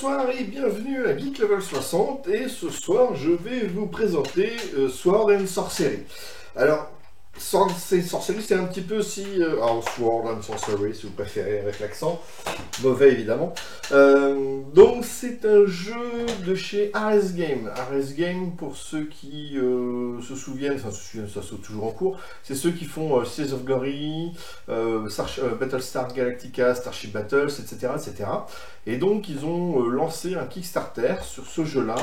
Bonsoir et bienvenue à Geek Level 60 et ce soir je vais vous présenter Sword and Sorcery. Alors, Sword and Sorcery c'est un petit peu si... alors Sword and Sorcery si vous préférez avec l'accent, mauvais évidemment. Donc c'est un jeu de chez Ares Game. Ares Game pour ceux qui se souviennent, enfin ça saute toujours en cours, c'est ceux qui font Seas of Glory, Battlestar Galactica, Starship Battles, etc. etc. Et donc ils ont lancé un Kickstarter sur ce jeu-là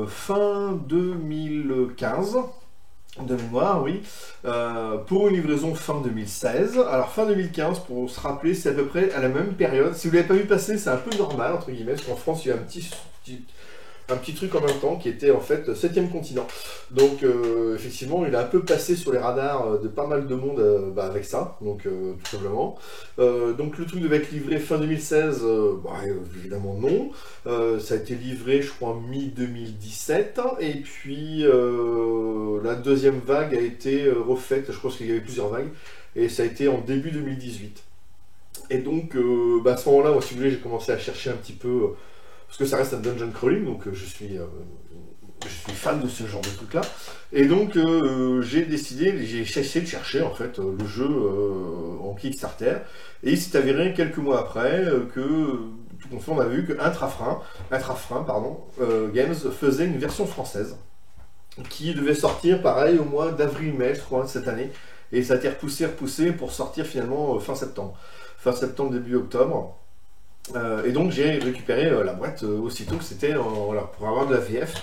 fin 2015, de mémoire, oui, pour une livraison fin 2016. Alors fin 2015, pour se rappeler, c'est à peu près à la même période. Si vous ne l'avez pas vu passer, c'est un peu normal, entre guillemets, parce qu'en France, il y a un petit truc en même temps qui était en fait 7e continent. Donc effectivement il a un peu passé sur les radars de pas mal de monde avec ça, donc tout simplement. Donc le truc devait être livré fin 2016, évidemment non. Ça a été livré je crois mi-2017 et puis la deuxième vague a été refaite, je pense qu'il y avait plusieurs vagues, et ça a été en début 2018. Et donc à ce moment-là, moi si vous voulez, j'ai commencé à chercher un petit peu... parce que ça reste un dungeon crawling, donc je suis fan de ce genre de truc-là. Et donc j'ai essayé de chercher en fait le jeu en Kickstarter. Et il s'est avéré quelques mois après que, tout compte fait, on a vu que Intrafrain Games faisait une version française qui devait sortir pareil au mois d'avril-mai, je crois, de cette année. Et ça a été repoussé pour sortir finalement fin septembre, début octobre. Et donc j'ai récupéré la boîte aussitôt que c'était pour avoir de la VF.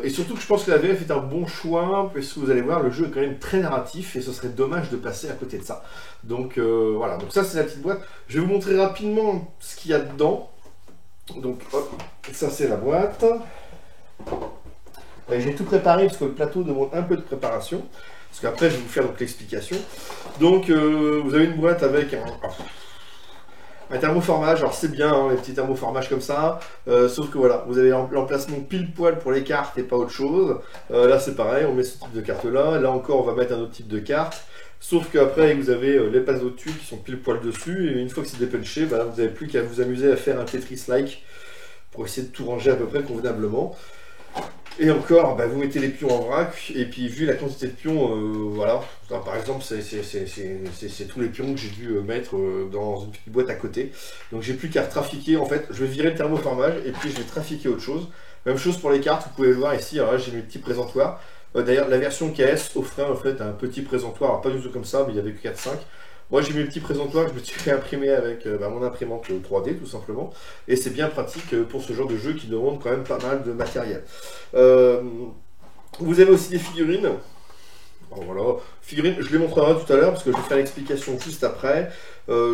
Et surtout que je pense que la VF est un bon choix, parce que vous allez voir, le jeu est quand même très narratif et ce serait dommage de passer à côté de ça. Donc voilà, donc ça c'est la petite boîte. Je vais vous montrer rapidement ce qu'il y a dedans. Donc hop, ça c'est la boîte. J'ai tout préparé parce que le plateau demande un peu de préparation. Parce qu'après je vais vous faire l'explication. Donc vous avez une boîte avec un thermoformage, alors c'est bien hein, les petits thermoformages comme ça, sauf que voilà, vous avez l'emplacement pile poil pour les cartes et pas autre chose. Là c'est pareil, on met ce type de carte là, là encore on va mettre un autre type de carte, sauf qu'après vous avez les passes au-dessus qui sont pile poil dessus, et une fois que c'est dépunché, vous n'avez plus qu'à vous amuser à faire un Tetris-like pour essayer de tout ranger à peu près convenablement. Et encore, vous mettez les pions en vrac, et puis vu la quantité de pions, voilà, alors, par exemple c'est tous les pions que j'ai dû mettre dans une petite boîte à côté. Donc j'ai plus qu'à trafiquer, en fait, je vais virer le thermoformage, et puis je vais trafiquer autre chose. Même chose pour les cartes, vous pouvez le voir ici, alors là j'ai mes petits présentoirs. D'ailleurs la version KS offrait en fait un petit présentoir, alors pas du tout comme ça, mais il y avait que 4-5. Moi j'ai mes petits présentoirs que je me suis fait imprimer avec mon imprimante 3D tout simplement, et c'est bien pratique pour ce genre de jeu qui demande quand même pas mal de matériel. Vous avez aussi des figurines. Bon, voilà, figurines, je les montrerai tout à l'heure parce que je vais faire l'explication juste après.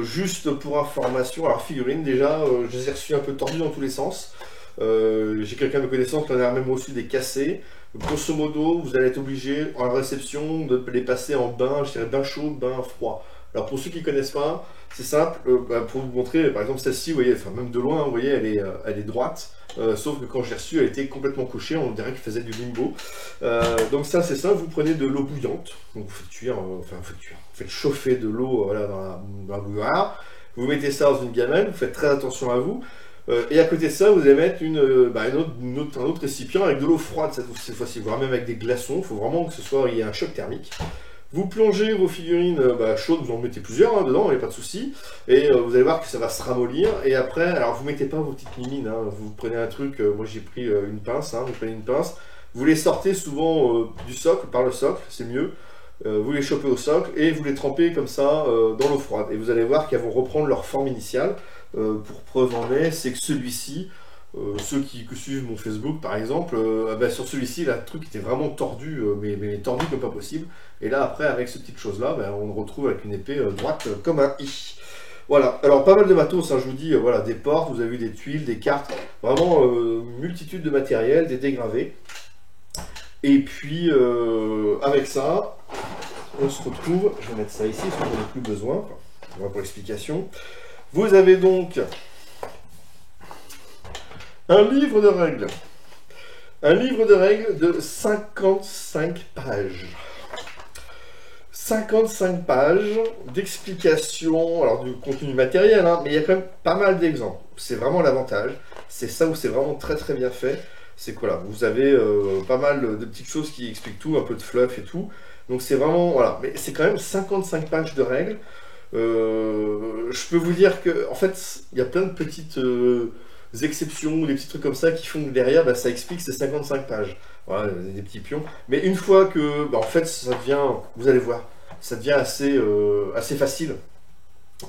Juste pour information, alors figurines déjà, je les ai reçues un peu tordues dans tous les sens. J'ai quelqu'un de connaissance qui en a même reçu des cassés. Grosso modo, vous allez être obligé en réception de les passer en bain, je dirais bain chaud, bain froid. Alors pour ceux qui ne connaissent pas, c'est simple, pour vous montrer, par exemple celle-ci, vous voyez, enfin même de loin, vous voyez, elle est droite, sauf que quand je l'ai reçue, elle était complètement couchée, on dirait qu'elle faisait du limbo. Donc ça c'est simple, vous prenez de l'eau bouillante, donc vous faites cuire, vous faites chauffer de l'eau voilà, dans la bouilloire, vous mettez ça dans une gamelle, vous faites très attention à vous, et à côté de ça, vous allez mettre un autre récipient avec de l'eau froide cette fois-ci, voire même avec des glaçons, il faut vraiment que il y ait un choc thermique. Vous plongez vos figurines chaudes, vous en mettez plusieurs dedans, il n'y a pas de souci, et vous allez voir que ça va se ramollir. Et après, alors vous mettez pas vos petites mimines, vous prenez un truc, moi j'ai pris une pince, vous prenez une pince, vous les sortez souvent du socle, par le socle, c'est mieux, vous les chopez au socle et vous les trempez comme ça dans l'eau froide. Et vous allez voir qu'elles vont reprendre leur forme initiale. Pour preuve en est, c'est que celui-ci, ceux qui suivent mon Facebook par exemple, sur celui-ci, le truc était vraiment tordu, mais tordu comme pas possible. Et là après, avec cette petite chose là, on le retrouve avec une épée droite comme un i. Voilà, alors pas mal de matos, je vous dis, voilà, des portes, vous avez vu des tuiles, des cartes, vraiment multitude de matériel, des dégravés. Et puis avec ça, on se retrouve, je vais mettre ça ici parce qu'on n'en a plus besoin, voilà pour l'explication. Vous avez donc un livre de règles. Un livre de règles de 55 pages. 55 pages d'explications, alors du contenu matériel, mais il y a quand même pas mal d'exemples. C'est vraiment l'avantage. c'est ça où c'est vraiment très très bien fait. C'est que voilà, vous avez pas mal de petites choses qui expliquent tout, un peu de fluff et tout. Donc c'est vraiment, voilà, mais c'est quand même 55 pages de règles. Je peux vous dire que, en fait, il y a plein de petites exceptions, des petits trucs comme ça qui font que derrière, bah, ça explique ces 55 pages. Voilà, des petits pions. Mais une fois que, bah, en fait, ça devient, vous allez voir, ça devient assez facile.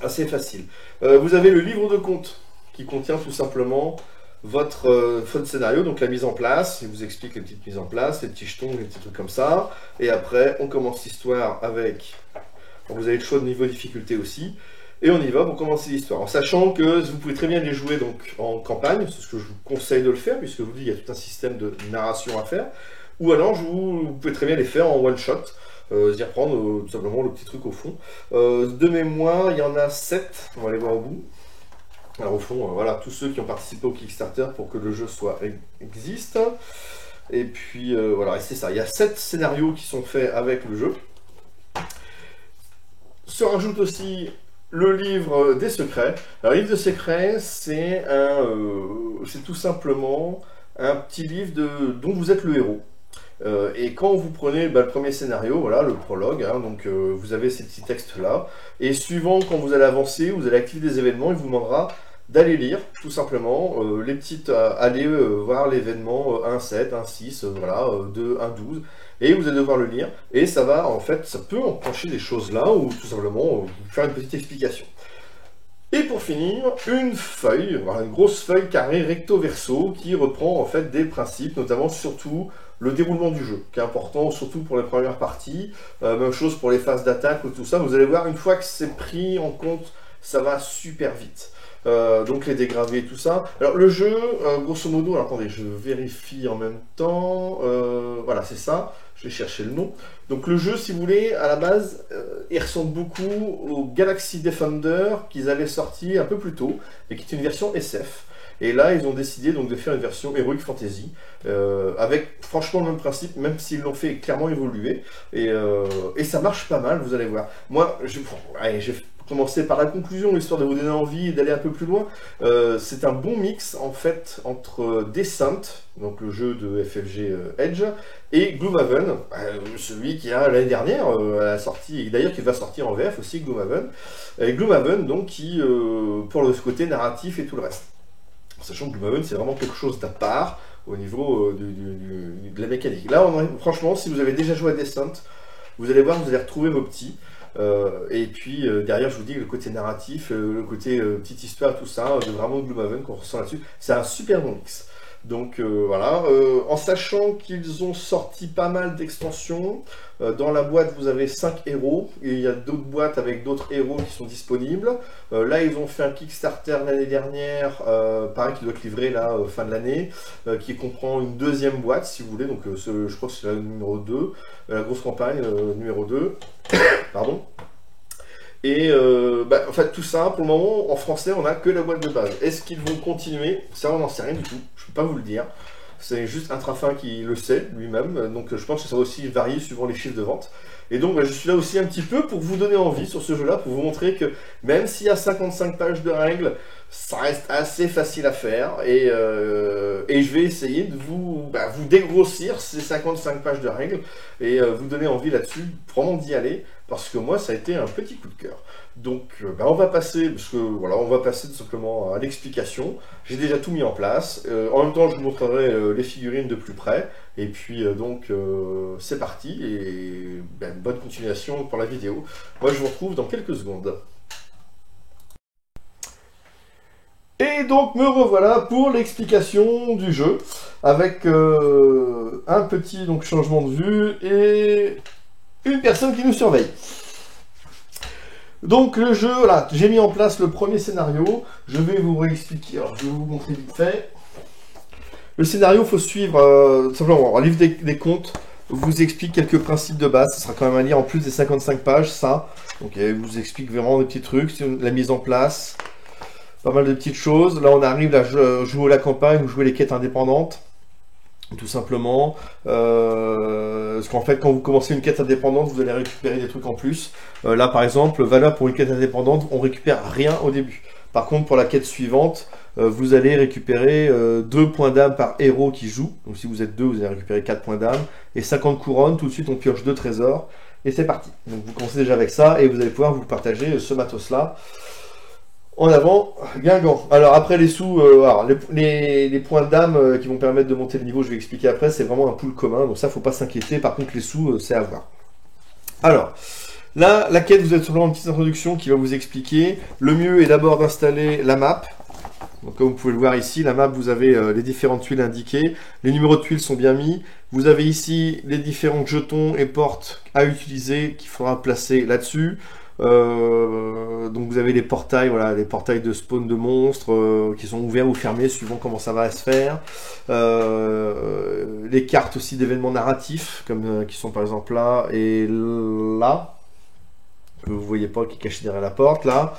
Assez facile. Vous avez le livre de compte qui contient tout simplement votre scénario, donc la mise en place. Il vous explique les petites mises en place, les petits jetons, les petits trucs comme ça. Et après, on commence l'histoire avec... Vous avez le choix de niveau de difficulté aussi. Et on y va pour commencer l'histoire. En sachant que vous pouvez très bien les jouer donc, en campagne, c'est ce que je vous conseille de le faire, puisque je vous dis qu'il y a tout un système de narration à faire. Ou alors, vous pouvez très bien les faire en one-shot. C'est-à-dire prendre tout simplement le petit truc au fond. De mémoire, il y en a 7, on va les voir au bout. Alors au fond, voilà, tous ceux qui ont participé au Kickstarter pour que le jeu existe. Et puis voilà, et c'est ça, il y a 7 scénarios qui sont faits avec le jeu. Se rajoute aussi le livre des secrets. Alors le livre des secrets, c'est tout simplement un petit livre dont vous êtes le héros. Et quand vous prenez le premier scénario, voilà, le prologue, hein, donc vous avez ces petits textes-là, et suivant quand vous allez avancer, vous allez activer des événements, il vous demandera d'aller lire, tout simplement, les petites, aller voir l'événement 1.7, 1.6, voilà, 2, 1.12, et vous allez devoir le lire, et ça va, en fait, ça peut enclencher des choses là, ou tout simplement vous faire une petite explication. Et pour finir, une feuille, voilà, une grosse feuille carrée recto-verso qui reprend en fait des principes, notamment surtout le déroulement du jeu, qui est important surtout pour les premières parties, même chose pour les phases d'attaque ou tout ça, vous allez voir, une fois que c'est pris en compte, ça va super vite. Donc les dégravés et tout ça. Alors le jeu, grosso modo, alors attendez, je vérifie en même temps, voilà c'est ça, je vais chercher le nom. Donc le jeu, si vous voulez, à la base, il ressemble beaucoup au Galaxy Defender qu'ils avaient sorti un peu plus tôt, et qui est une version SF. Et là, ils ont décidé donc de faire une version Heroic Fantasy, avec franchement le même principe, même s'ils l'ont fait clairement évoluer. Et ça marche pas mal, vous allez voir. Moi, je vais commencer par la conclusion, histoire de vous donner envie d'aller un peu plus loin. C'est un bon mix, en fait, entre Descent, donc le jeu de FFG Edge, et Gloomhaven, celui qui a l'année dernière a sorti, et d'ailleurs qui va sortir en VF aussi, Gloomhaven. Et Gloomhaven, donc, qui, pour le côté narratif et tout le reste. Sachant que Gloomhaven, c'est vraiment quelque chose d'à part au niveau de la mécanique. Là, franchement, si vous avez déjà joué à Descent, vous allez voir, vous allez retrouver vos petits. Et puis derrière, je vous dis le côté narratif, le côté petite histoire, tout ça, de vraiment Gloomhaven qu'on ressent là-dessus, c'est un super bon mix. Donc voilà, en sachant qu'ils ont sorti pas mal d'extensions, dans la boîte vous avez 5 héros, et il y a d'autres boîtes avec d'autres héros qui sont disponibles. Là ils ont fait un Kickstarter l'année dernière, pareil qui doit être livré là fin de l'année, qui comprend une deuxième boîte si vous voulez, donc je crois que c'est la numéro 2, la grosse campagne numéro 2, pardon. Et en fait tout ça, pour le moment, en français, on n'a que la boîte de base. Est-ce qu'ils vont continuer? Ça, on n'en sait rien du tout, je ne peux pas vous le dire. C'est juste Intrafin qui le sait lui-même, donc je pense que ça va aussi varier suivant les chiffres de vente. Et donc je suis là aussi un petit peu pour vous donner envie sur ce jeu-là, pour vous montrer que même s'il y a 55 pages de règles, ça reste assez facile à faire. Et je vais essayer de vous dégrossir ces 55 pages de règles et vous donner envie là-dessus, vraiment d'y aller, parce que moi ça a été un petit coup de cœur. Donc on va passer, on va passer tout simplement à l'explication. J'ai déjà tout mis en place. En même temps, je vous montrerai les figurines de plus près. Et puis c'est parti. Et bonne continuation pour la vidéo. Moi, je vous retrouve dans quelques secondes. Et donc me revoilà pour l'explication du jeu, avec un petit changement de vue et une personne qui nous surveille. Donc le jeu, là, j'ai mis en place le premier scénario, je vais vous réexpliquer, alors je vais vous montrer vite fait. Le scénario, il faut suivre, simplement, un livre des comptes vous explique quelques principes de base, ça sera quand même à lire en plus des 55 pages, ça. Donc il vous explique vraiment des petits trucs, la mise en place, pas mal de petites choses. Là on arrive à jouer la campagne ou jouer les quêtes indépendantes. Tout simplement, parce qu'en fait quand vous commencez une quête indépendante, vous allez récupérer des trucs en plus. Là par exemple, valeur pour une quête indépendante, on récupère rien au début. Par contre pour la quête suivante, vous allez récupérer 2 points d'âme par héros qui joue. Donc si vous êtes 2, vous allez récupérer 4 points d'âme. Et 50 couronnes, tout de suite on pioche 2 trésors. Et c'est parti. Donc vous commencez déjà avec ça et vous allez pouvoir vous partager ce matos-là. En avant, Guingamp. Alors après les sous, alors, les points d'âme qui vont permettre de monter le niveau, je vais expliquer après, c'est vraiment un pool commun. Donc ça, faut pas s'inquiéter. Par contre, les sous, c'est à voir. Alors... Là, la quête, vous êtes simplement une petite introduction qui va vous expliquer. Le mieux est d'abord d'installer la map. Donc, comme vous pouvez le voir ici, la map, vous avez les différentes tuiles indiquées. Les numéros de tuiles sont bien mis. Vous avez ici les différents jetons et portes à utiliser qu'il faudra placer là-dessus. Donc vous avez les portails, voilà, les portails de spawn de monstres qui sont ouverts ou fermés suivant comment ça va se faire. Les cartes aussi d'événements narratifs, comme qui sont par exemple là et là. Que vous voyez pas, qui est caché derrière la porte, là.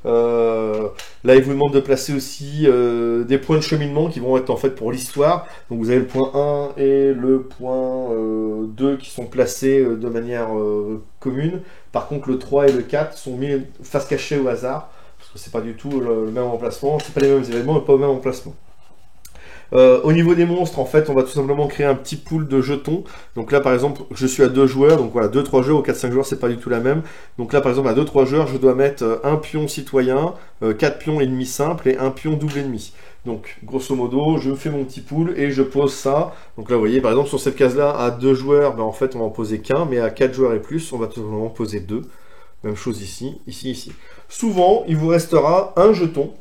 Là, il vous demande de placer aussi des points de cheminement qui vont être en fait pour l'histoire. Donc vous avez le point 1 et le point 2 qui sont placés de manière commune. Par contre, le 3 et le 4 sont mis face cachée au hasard. Parce que c'est pas du tout le même emplacement. C'est pas les mêmes événements, mais pas au même emplacement. Au niveau des monstres, en fait, on va tout simplement créer un petit pool de jetons. Donc là, par exemple, je suis à 2 joueurs, donc voilà, 2-3 joueurs ou 4-5 joueurs, c'est pas du tout la même. Donc là, par exemple, à 2-3 joueurs, je dois mettre un pion citoyen, 4 pions ennemis simples et un pion double ennemi. Donc, grosso modo, je me fais mon petit pool et je pose ça. Donc là, vous voyez, par exemple, sur cette case-là, à 2 joueurs, ben, en fait, on va en poser qu'un, mais à 4 joueurs et plus, on va tout simplement poser 2. Même chose ici, ici. Souvent, il vous restera un jeton.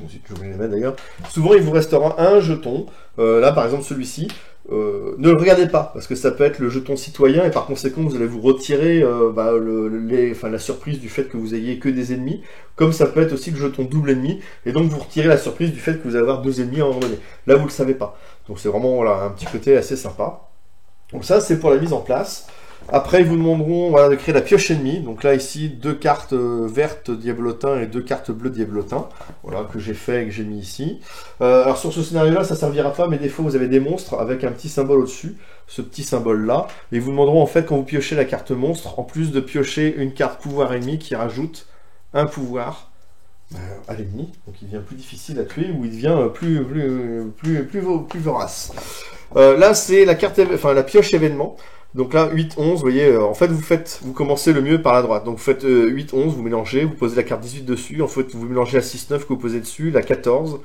J'ai oublié les mettre d'ailleurs. Souvent, il vous restera un jeton. Là, par exemple, celui-ci. Ne le regardez pas, parce que ça peut être le jeton citoyen, et par conséquent, vous allez vous retirer la surprise du fait que vous ayez que des ennemis, comme ça peut être aussi le jeton double ennemi, et donc vous retirez la surprise du fait que vous allez avoir 2 ennemis à un moment donné. Là, vous ne le savez pas. Donc c'est vraiment voilà, un petit côté assez sympa. Donc ça, c'est pour la mise en place. Après, ils vous demanderont voilà, de créer la pioche ennemie. Donc là, ici, 2 cartes vertes diablotin et 2 cartes bleues diablotin. Voilà, que j'ai fait et que j'ai mis ici. Alors sur ce scénario-là, ça ne servira pas, mais des fois, vous avez des monstres avec un petit symbole au-dessus. Ce petit symbole-là. Et ils vous demanderont, en fait, quand vous piochez la carte monstre, en plus de piocher une carte pouvoir ennemi qui rajoute un pouvoir à l'ennemi. Donc il devient plus difficile à tuer ou il devient plus vorace. Là, c'est la carte, la pioche événement. Donc là, 8, 11, vous voyez, en fait, vous commencez le mieux par la droite. Donc vous faites 8, 11, vous mélangez, vous posez la carte 18 dessus. En fait, vous mélangez la 6, 9 que vous posez dessus, la 14.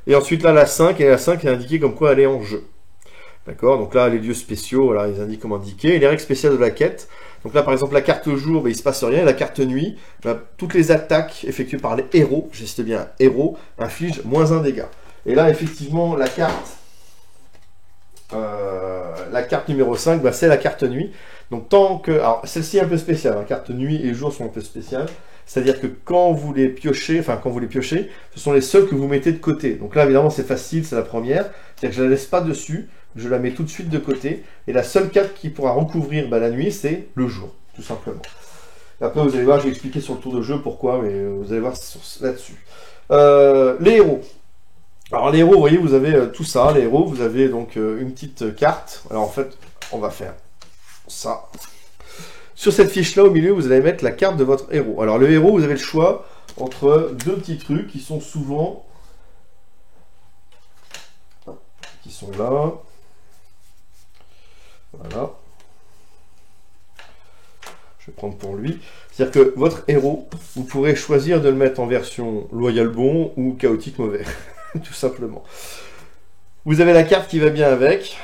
Et ensuite, là, la 5, et la 5 est indiquée comme quoi elle est en jeu. D'accord? Donc là, les lieux spéciaux, voilà, ils indiquent comme indiqué. Et les règles spéciales de la quête. Donc là, par exemple, la carte jour, il se passe rien. Et la carte nuit, toutes les attaques effectuées par les héros, j'insiste bien, héros, infligent moins 1 dégât. Et là, effectivement, la carte numéro 5, c'est la carte nuit. Donc tant que... Alors celle-ci est un peu spéciale, hein, carte nuit et jour sont un peu spéciales. C'est-à-dire que quand vous les piochez, ce sont les seuls que vous mettez de côté. Donc là évidemment c'est facile, c'est la première. C'est-à-dire que je ne la laisse pas dessus, je la mets tout de suite de côté. Et la seule carte qui pourra recouvrir la nuit, c'est le jour, tout simplement. Après vous allez voir, je vais expliquer sur le tour de jeu pourquoi, mais vous allez voir là-dessus. Les héros. Alors les héros, vous voyez, vous avez tout ça, les héros, vous avez donc une petite carte. Alors en fait, on va faire ça. Sur cette fiche-là, au milieu, vous allez mettre la carte de votre héros. Alors le héros, vous avez le choix entre 2 petits trucs qui sont souvent... qui sont là. Voilà. Je vais prendre pour lui. C'est-à-dire que votre héros, vous pourrez choisir de le mettre en version loyal bon ou chaotique mauvais. Tout simplement. Vous avez la carte qui va bien avec.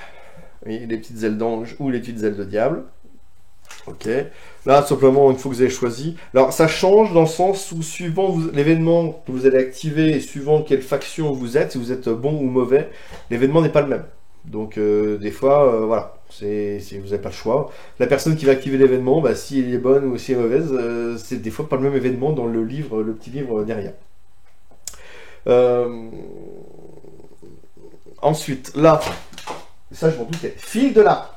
Oui, les petites ailes d'ange ou les petites ailes de diable. Ok. Là, simplement, une fois que vous avez choisi. Alors, ça change dans le sens où, suivant l'événement que vous allez activer et suivant quelle faction vous êtes, si vous êtes bon ou mauvais, l'événement n'est pas le même. Donc, des fois, voilà. Vous n'avez pas le choix. La personne qui va activer l'événement, si elle est bonne ou si elle est mauvaise, c'est des fois pas le même événement dans le livre, le petit livre derrière. Ensuite, là, ça je m'en doutais, fil de là.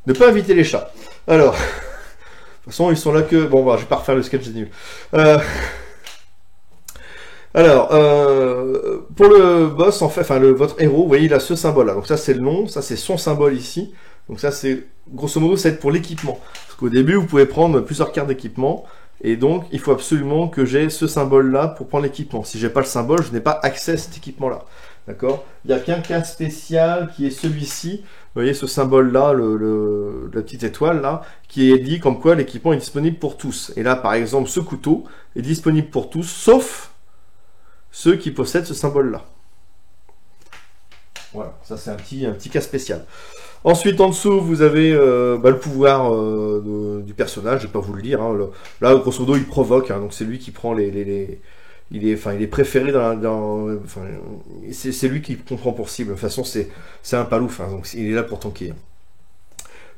Ne pas inviter les chats. Alors, de toute façon, ils sont là que... Bon, je vais pas refaire le sketch, c'est nul. Pour le boss, en fait, votre héros, vous voyez, il a ce symbole-là. Donc ça, c'est le nom, ça, c'est son symbole ici. Donc ça, c'est grosso modo, ça va être pour l'équipement. Parce qu'au début, vous pouvez prendre plusieurs cartes d'équipement. Et donc, il faut absolument que j'ai ce symbole-là pour prendre l'équipement. Si j'ai pas le symbole, je n'ai pas accès à cet équipement-là. D'accord? Il n'y a qu'un cas spécial qui est celui-ci. Vous voyez ce symbole-là, la petite étoile là, qui est dit comme quoi l'équipement est disponible pour tous. Et là, par exemple, ce couteau est disponible pour tous, sauf ceux qui possèdent ce symbole-là. Voilà, ça c'est un petit cas spécial. Ensuite, en dessous, vous avez le pouvoir du personnage. Je ne vais pas vous le dire. Hein, là, grosso modo, il provoque. Hein, donc, c'est lui qui prend il est préféré c'est lui qui comprend pour cible. De toute façon, c'est un palouf. Hein, donc, il est là pour tanker.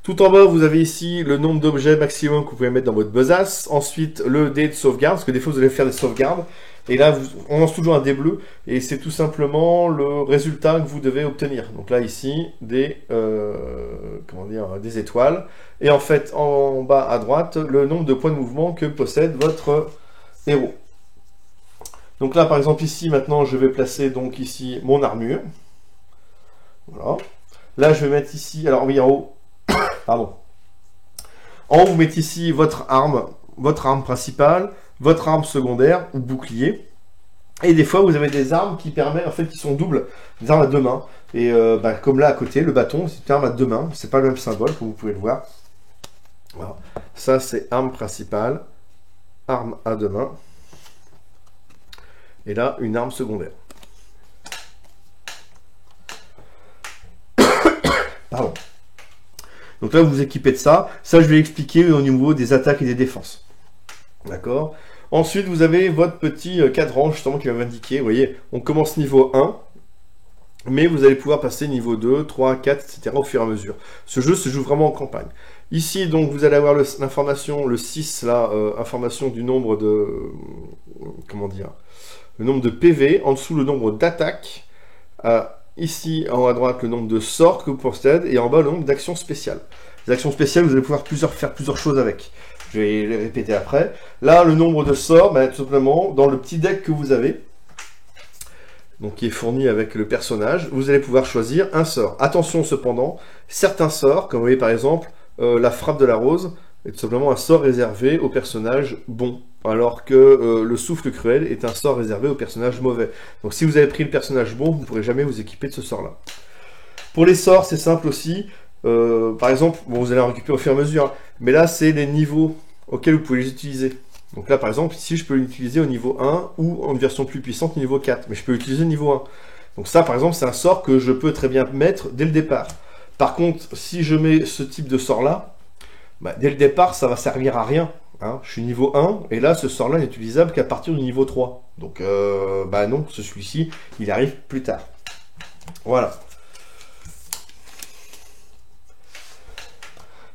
Tout en bas, vous avez ici le nombre d'objets maximum que vous pouvez mettre dans votre besace. Ensuite, le dé de sauvegarde, parce que des fois, vous allez faire des sauvegardes. Et là, on lance toujours un dé bleu, et c'est tout simplement le résultat que vous devez obtenir. Donc là, ici, des étoiles. Et en fait, en bas à droite, le nombre de points de mouvement que possède votre héros. Donc là, par exemple, ici, maintenant, je vais placer donc ici mon armure. Voilà. Là, je vais mettre ici, alors oui, en haut, pardon. En haut, vous mettez ici votre arme principale, votre arme secondaire ou bouclier. Et des fois, vous avez des armes qui permettent, en fait, qui sont doubles, des armes à deux mains. Et comme là à côté, le bâton, c'est une arme à deux mains. C'est pas le même symbole, comme vous pouvez le voir. Voilà. Ça, c'est arme principale, arme à deux mains. Et là, une arme secondaire. Pardon. Donc là, vous vous équipez de ça. Ça, je vais expliquer au niveau des attaques et des défenses. D'accord? Ensuite, vous avez votre petit cadran, justement, qui va vous indiquer. Vous voyez, on commence niveau 1, mais vous allez pouvoir passer niveau 2, 3, 4, etc. au fur et à mesure. Ce jeu se joue vraiment en campagne. Ici, donc, vous allez avoir l'information, le 6, là, information du nombre de... Comment dire? Le nombre de PV. En dessous, le nombre d'attaques. Ici, en haut à droite, le nombre de sorts que vous possédez. Et en bas, le nombre d'actions spéciales. Les actions spéciales, vous allez pouvoir faire plusieurs choses avec. Je vais les répéter après. Là, le nombre de sorts, tout simplement, dans le petit deck que vous avez, donc qui est fourni avec le personnage, vous allez pouvoir choisir un sort. Attention cependant, certains sorts, comme vous voyez par exemple, la frappe de la rose, est tout simplement un sort réservé au personnage bon, alors que le souffle cruel est un sort réservé au personnage mauvais. Donc si vous avez pris le personnage bon, vous ne pourrez jamais vous équiper de ce sort-là. Pour les sorts, c'est simple aussi. Par exemple, bon, vous allez en récupérer au fur et à mesure, hein, mais là c'est les niveaux auxquels vous pouvez les utiliser. Donc là par exemple, ici je peux l'utiliser au niveau 1 ou en version plus puissante niveau 4, mais je peux l'utiliser au niveau 1. Donc ça par exemple c'est un sort que je peux très bien mettre dès le départ. Par contre, si je mets ce type de sort là, dès le départ ça va servir à rien. Hein. Je suis niveau 1 et là ce sort là n'est utilisable qu'à partir du niveau 3. Donc non, celui-ci il arrive plus tard. Voilà.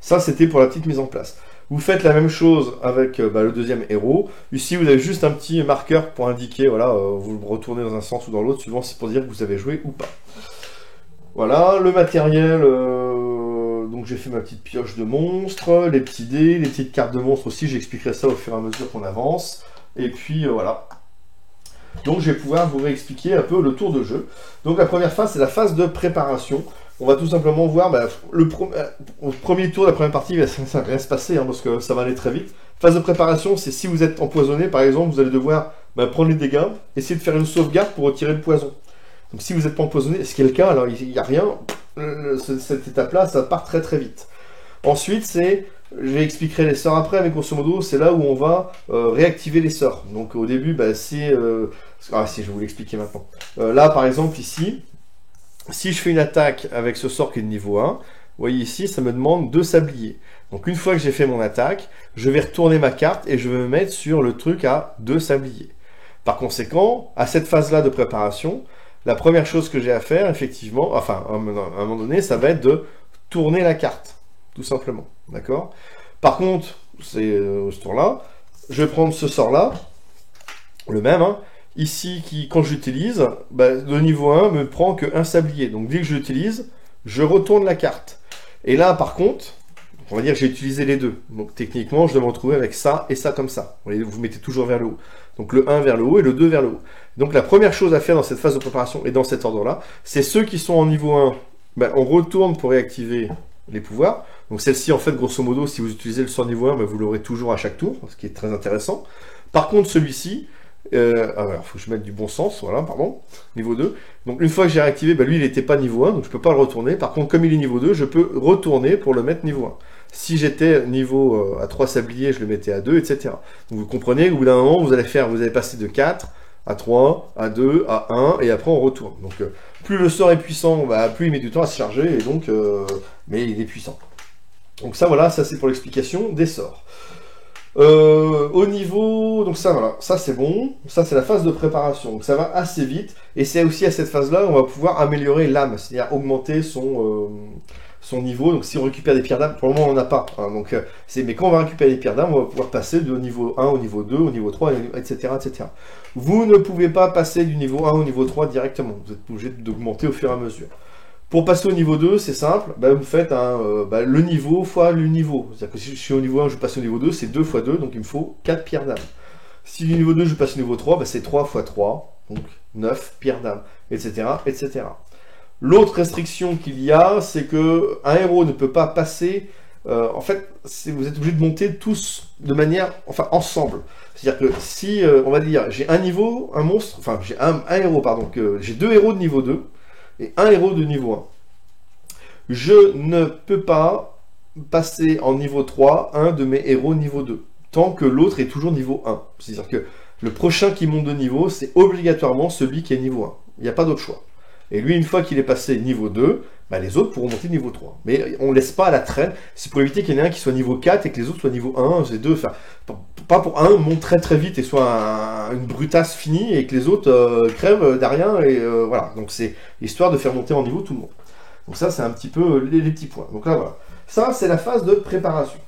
Ça, c'était pour la petite mise en place. Vous faites la même chose avec le deuxième héros. Ici, vous avez juste un petit marqueur pour indiquer, voilà, vous retournez dans un sens ou dans l'autre, suivant c'est pour dire que vous avez joué ou pas. Voilà, le matériel, donc j'ai fait ma petite pioche de monstres, les petits dés, les petites cartes de monstres aussi, j'expliquerai ça au fur et à mesure qu'on avance. Et puis, voilà. Donc, je vais pouvoir vous réexpliquer un peu le tour de jeu. Donc, la première phase, c'est la phase de préparation. On va tout simplement voir, au premier tour de la première partie, ça va rien se passer, hein, parce que ça va aller très vite. Phase de préparation, c'est si vous êtes empoisonné, par exemple, vous allez devoir prendre les dégâts, essayer de faire une sauvegarde pour retirer le poison. Donc si vous n'êtes pas empoisonné, ce qui est le cas, alors il n'y a rien, cette étape-là, ça part très très vite. Ensuite, je vais expliquer les sorts après, mais grosso modo, c'est là où on va réactiver les sorts. Donc au début, si je vais vous l'expliquer maintenant. Là, par exemple, ici, si je fais une attaque avec ce sort qui est de niveau 1, vous voyez ici, ça me demande 2 sabliers. Donc une fois que j'ai fait mon attaque, je vais retourner ma carte et je vais me mettre sur le truc à 2 sabliers. Par conséquent, à cette phase-là de préparation, la première chose que j'ai à faire, effectivement, enfin, à un moment donné, ça va être de tourner la carte, tout simplement. D'accord? Par contre, c'est ce tour-là, je vais prendre ce sort-là, le même, hein, ici, quand je l'utilise, le niveau 1 me prend que un sablier. Donc dès que je l'utilise, je retourne la carte. Et là, par contre, on va dire que j'ai utilisé les deux. Donc techniquement, je dois me retrouver avec ça et ça comme ça. Vous voyez, vous mettez toujours vers le haut. Donc le 1 vers le haut et le 2 vers le haut. Donc la première chose à faire dans cette phase de préparation et dans cet ordre-là, c'est ceux qui sont en niveau 1, on retourne pour réactiver les pouvoirs. Donc celle-ci, en fait, grosso modo, si vous utilisez le sort niveau 1, bah, vous l'aurez toujours à chaque tour, ce qui est très intéressant. Par contre, celui-ci, alors, faut que je mette du bon sens, voilà, pardon, niveau 2. Donc une fois que j'ai réactivé, bah, lui, il n'était pas niveau 1, donc je peux pas le retourner. Par contre, comme il est niveau 2, je peux retourner pour le mettre niveau 1. Si j'étais niveau à 3 sabliers, je le mettais à 2, etc. Donc vous comprenez, au bout d'un moment, vous allez passer de 4 à 3, à 2, à 1, et après on retourne. Donc plus le sort est puissant, bah, plus il met du temps à se charger, et donc, mais il est puissant. Donc ça, voilà, ça c'est pour l'explication des sorts. Au niveau... Donc ça, voilà, ça c'est bon. Ça c'est la phase de préparation. Donc ça va assez vite. Et c'est aussi à cette phase-là on va pouvoir améliorer l'âme, c'est-à-dire augmenter son niveau. Donc si on récupère des pierres d'âme, pour le moment on n'en a pas. Hein, donc, mais quand on va récupérer des pierres d'âme, on va pouvoir passer de niveau 1 au niveau 2, au niveau 3, etc., etc. Vous ne pouvez pas passer du niveau 1 au niveau 3 directement. Vous êtes obligé d'augmenter au fur et à mesure. Pour passer au niveau 2, c'est simple, bah, vous faites le niveau fois le niveau. C'est-à-dire que si je suis au niveau 1, je passe au niveau 2, c'est 2 fois 2, donc il me faut 4 pierres d'âme. Si du niveau 2, je passe au niveau 3, bah, c'est 3 fois 3, donc 9 pierres d'âme, etc., etc. L'autre restriction qu'il y a, c'est que un héros ne peut pas passer... en fait, vous êtes obligé de monter tous de manière... Enfin, ensemble. C'est-à-dire que si, on va dire, j'ai un niveau, un monstre... Enfin, j'ai un héros, pardon, j'ai 2 héros de niveau 2, et un héros de niveau 1. Je ne peux pas passer en niveau 3 un de mes héros niveau 2, tant que l'autre est toujours niveau 1. C'est-à-dire que le prochain qui monte de niveau, c'est obligatoirement celui qui est niveau 1. Il n'y a pas d'autre choix. Et lui, une fois qu'il est passé niveau 2, bah, les autres pourront monter niveau 3. Mais on ne laisse pas à la traîne, c'est pour éviter qu'il y en ait un qui soit niveau 4 et que les autres soient niveau 1, c'est 2, enfin, pas pour un monte très très vite et soit une brutasse finie et que les autres crèvent derrière, et voilà. Donc c'est histoire de faire monter en niveau tout le monde. Donc ça, c'est un petit peu les petits points. Donc là, voilà. Ça, c'est la phase de préparation.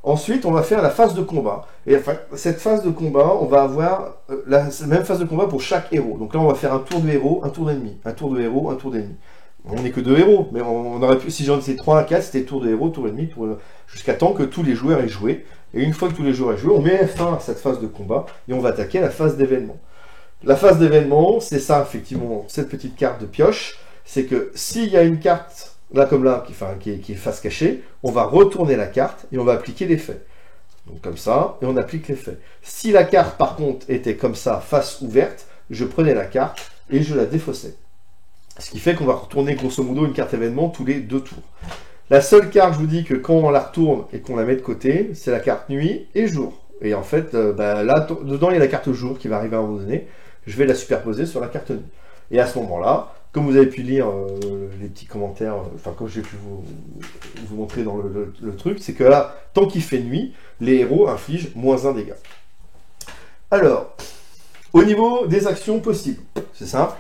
Ensuite, on va faire la phase de combat. Et enfin, cette phase de combat, on va avoir la même phase de combat pour chaque héros. Donc là, on va faire un tour de héros, un tour d'ennemi. Un tour de héros, un tour d'ennemi. On n'est que 2 héros, mais on aurait pu, si j'en étais 3 à 4, c'était tour de héros, tour d'ennemi, jusqu'à temps que tous les joueurs aient joué. Et une fois que tous les joueurs aient joué, on met fin à cette phase de combat et on va attaquer la phase d'événement. La phase d'événement, c'est ça, effectivement, cette petite carte de pioche. C'est que s'il y a une carte, là comme là, qui est face cachée, on va retourner la carte et on va appliquer l'effet. Donc comme ça, et on applique l'effet. Si la carte, par contre, était comme ça, face ouverte, je prenais la carte et je la défaussais. Ce qui fait qu'on va retourner grosso modo une carte événement tous les 2 tours. La seule carte, je vous dis que quand on la retourne et qu'on la met de côté, c'est la carte nuit et jour. Et en fait, là, dedans, il y a la carte jour qui va arriver à un moment donné. Je vais la superposer sur la carte nuit. Et à ce moment-là, comme vous avez pu lire les petits commentaires, enfin comme j'ai pu vous montrer dans le truc, c'est que là, tant qu'il fait nuit, les héros infligent -1 dégâts. Alors, au niveau des actions possibles, c'est simple.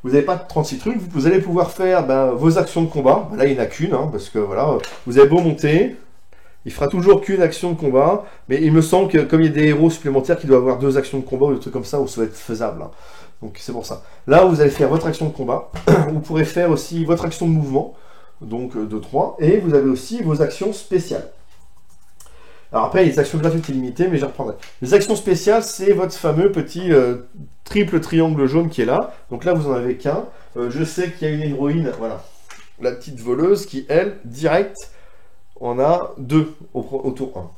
Vous n'avez pas 36 trucs, vous allez pouvoir faire vos actions de combat. Là, il n'y en a qu'une, hein, parce que voilà, vous avez beau monter, il fera toujours qu'une action de combat, mais il me semble que comme il y a des héros supplémentaires qui doivent avoir 2 actions de combat ou des trucs comme ça, où ça va être faisable. Hein. Donc c'est pour ça. Là, vous allez faire votre action de combat. Vous pourrez faire aussi votre action de mouvement, donc de 3, et vous avez aussi vos actions spéciales. Alors après, les actions gratuites illimitées, mais j'y reprendrai. Les actions spéciales, c'est votre fameux petit triple triangle jaune qui est là. Donc là, vous en avez qu'un. Je sais qu'il y a une héroïne, voilà, la petite voleuse, qui, elle, direct, en a 2 au tour 1.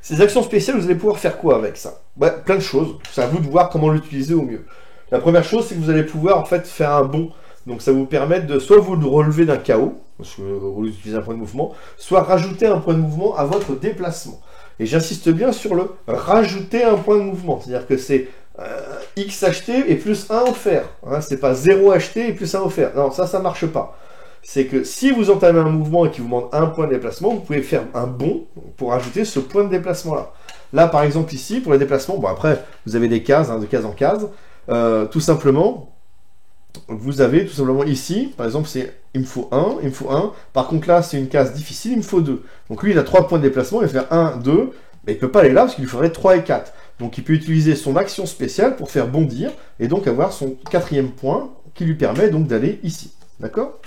Ces actions spéciales, vous allez pouvoir faire quoi avec ça? Plein de choses. C'est à vous de voir comment l'utiliser au mieux. La première chose, c'est que vous allez pouvoir en fait faire un bond. Donc ça va vous permettre de soit vous relever d'un KO, parce que vous utilisez un point de mouvement, soit rajouter un point de mouvement à votre déplacement. Et j'insiste bien sur le rajouter un point de mouvement. C'est-à-dire que c'est X acheté et plus 1 offert. Hein, c'est pas 0 acheté et plus 1 offert. Non, ça marche pas. C'est que si vous entamez un mouvement et qu'il vous demande un point de déplacement, vous pouvez faire un bond pour ajouter ce point de déplacement-là. Là, par exemple, ici, pour les déplacements, bon après, vous avez des cases, hein, de case en case. Tout simplement, vous avez tout simplement ici, par exemple, c'est il me faut 1, il me faut 1. Par contre, là, c'est une case difficile, il me faut 2. Donc lui, il a 3 points de déplacement, il va faire 1, 2, mais il ne peut pas aller là parce qu'il lui faudrait 3 et 4. Donc il peut utiliser son action spéciale pour faire bondir et donc avoir son 4e point qui lui permet donc d'aller ici. D'accord ?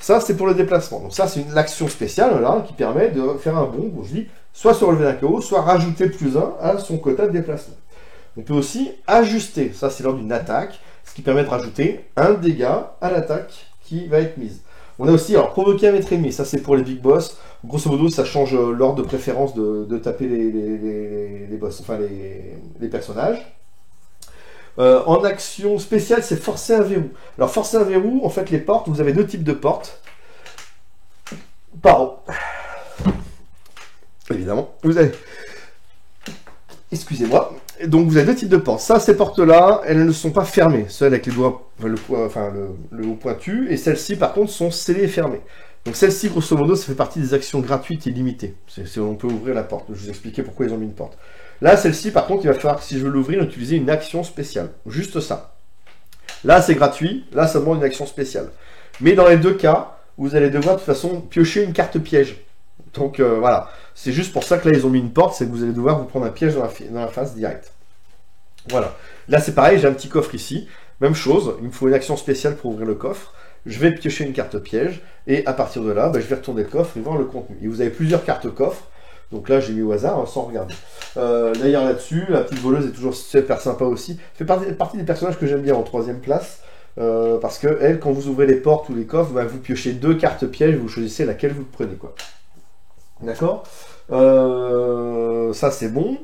Ça, c'est pour le déplacement. Donc ça, c'est l'action spéciale là, qui permet de faire un bond, je dis, soit se relever d'un KO, soit rajouter plus 1 à son quota de déplacement. On peut aussi ajuster, ça c'est lors d'une attaque, ce qui permet de rajouter un dégât à l'attaque qui va être mise. On a aussi, alors, provoquer un maître ennemi, ça c'est pour les big boss. Grosso modo, ça change l'ordre de préférence de taper les boss, enfin les personnages. En action spéciale, c'est forcer un verrou. Alors, forcer un verrou, en fait, les portes, vous avez deux types de portes. Pardon. Évidemment, vous avez... Excusez-moi. Donc, vous avez deux types de portes. Ça, ces portes-là, elles ne sont pas fermées. Celles avec les doigts, le haut pointu. Et celles-ci, par contre, sont scellées et fermées. Donc, celle-ci, grosso modo, ça fait partie des actions gratuites et limitées. On peut ouvrir la porte. Je vais vous expliquer pourquoi ils ont mis une porte. Là, celle-ci, par contre, il va falloir, si je veux l'ouvrir, utiliser une action spéciale. Juste ça. Là, c'est gratuit. Là, ça demande une action spéciale. Mais dans les deux cas, vous allez devoir, de toute façon, piocher une carte piège. Donc, voilà. C'est juste pour ça que là, ils ont mis une porte. C'est que vous allez devoir vous prendre un piège dans la face directe. Voilà. Là, c'est pareil. J'ai un petit coffre ici. Même chose. Il me faut une action spéciale pour ouvrir le coffre. Je vais piocher une carte piège. Et à partir de là, je vais retourner le coffre et voir le contenu. Et vous avez plusieurs cartes coffres. Donc là, j'ai mis au hasard, sans regarder. D'ailleurs, là-dessus, la petite voleuse est toujours super sympa aussi. Fait partie des personnages que j'aime bien en 3ème place. Parce que elle, quand vous ouvrez les portes ou les coffres, vous piochez deux cartes pièges, vous choisissez laquelle vous prenez, quoi. D'accord. Ça, c'est bon.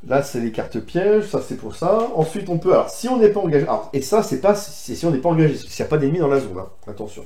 Là, c'est les cartes pièges, ça, c'est pour ça. Ensuite, on peut... Alors, si on n'est pas engagé... Alors, et ça, c'est si on n'est pas engagé, s'il n'y a pas d'ennemis dans la zone, hein. Attention.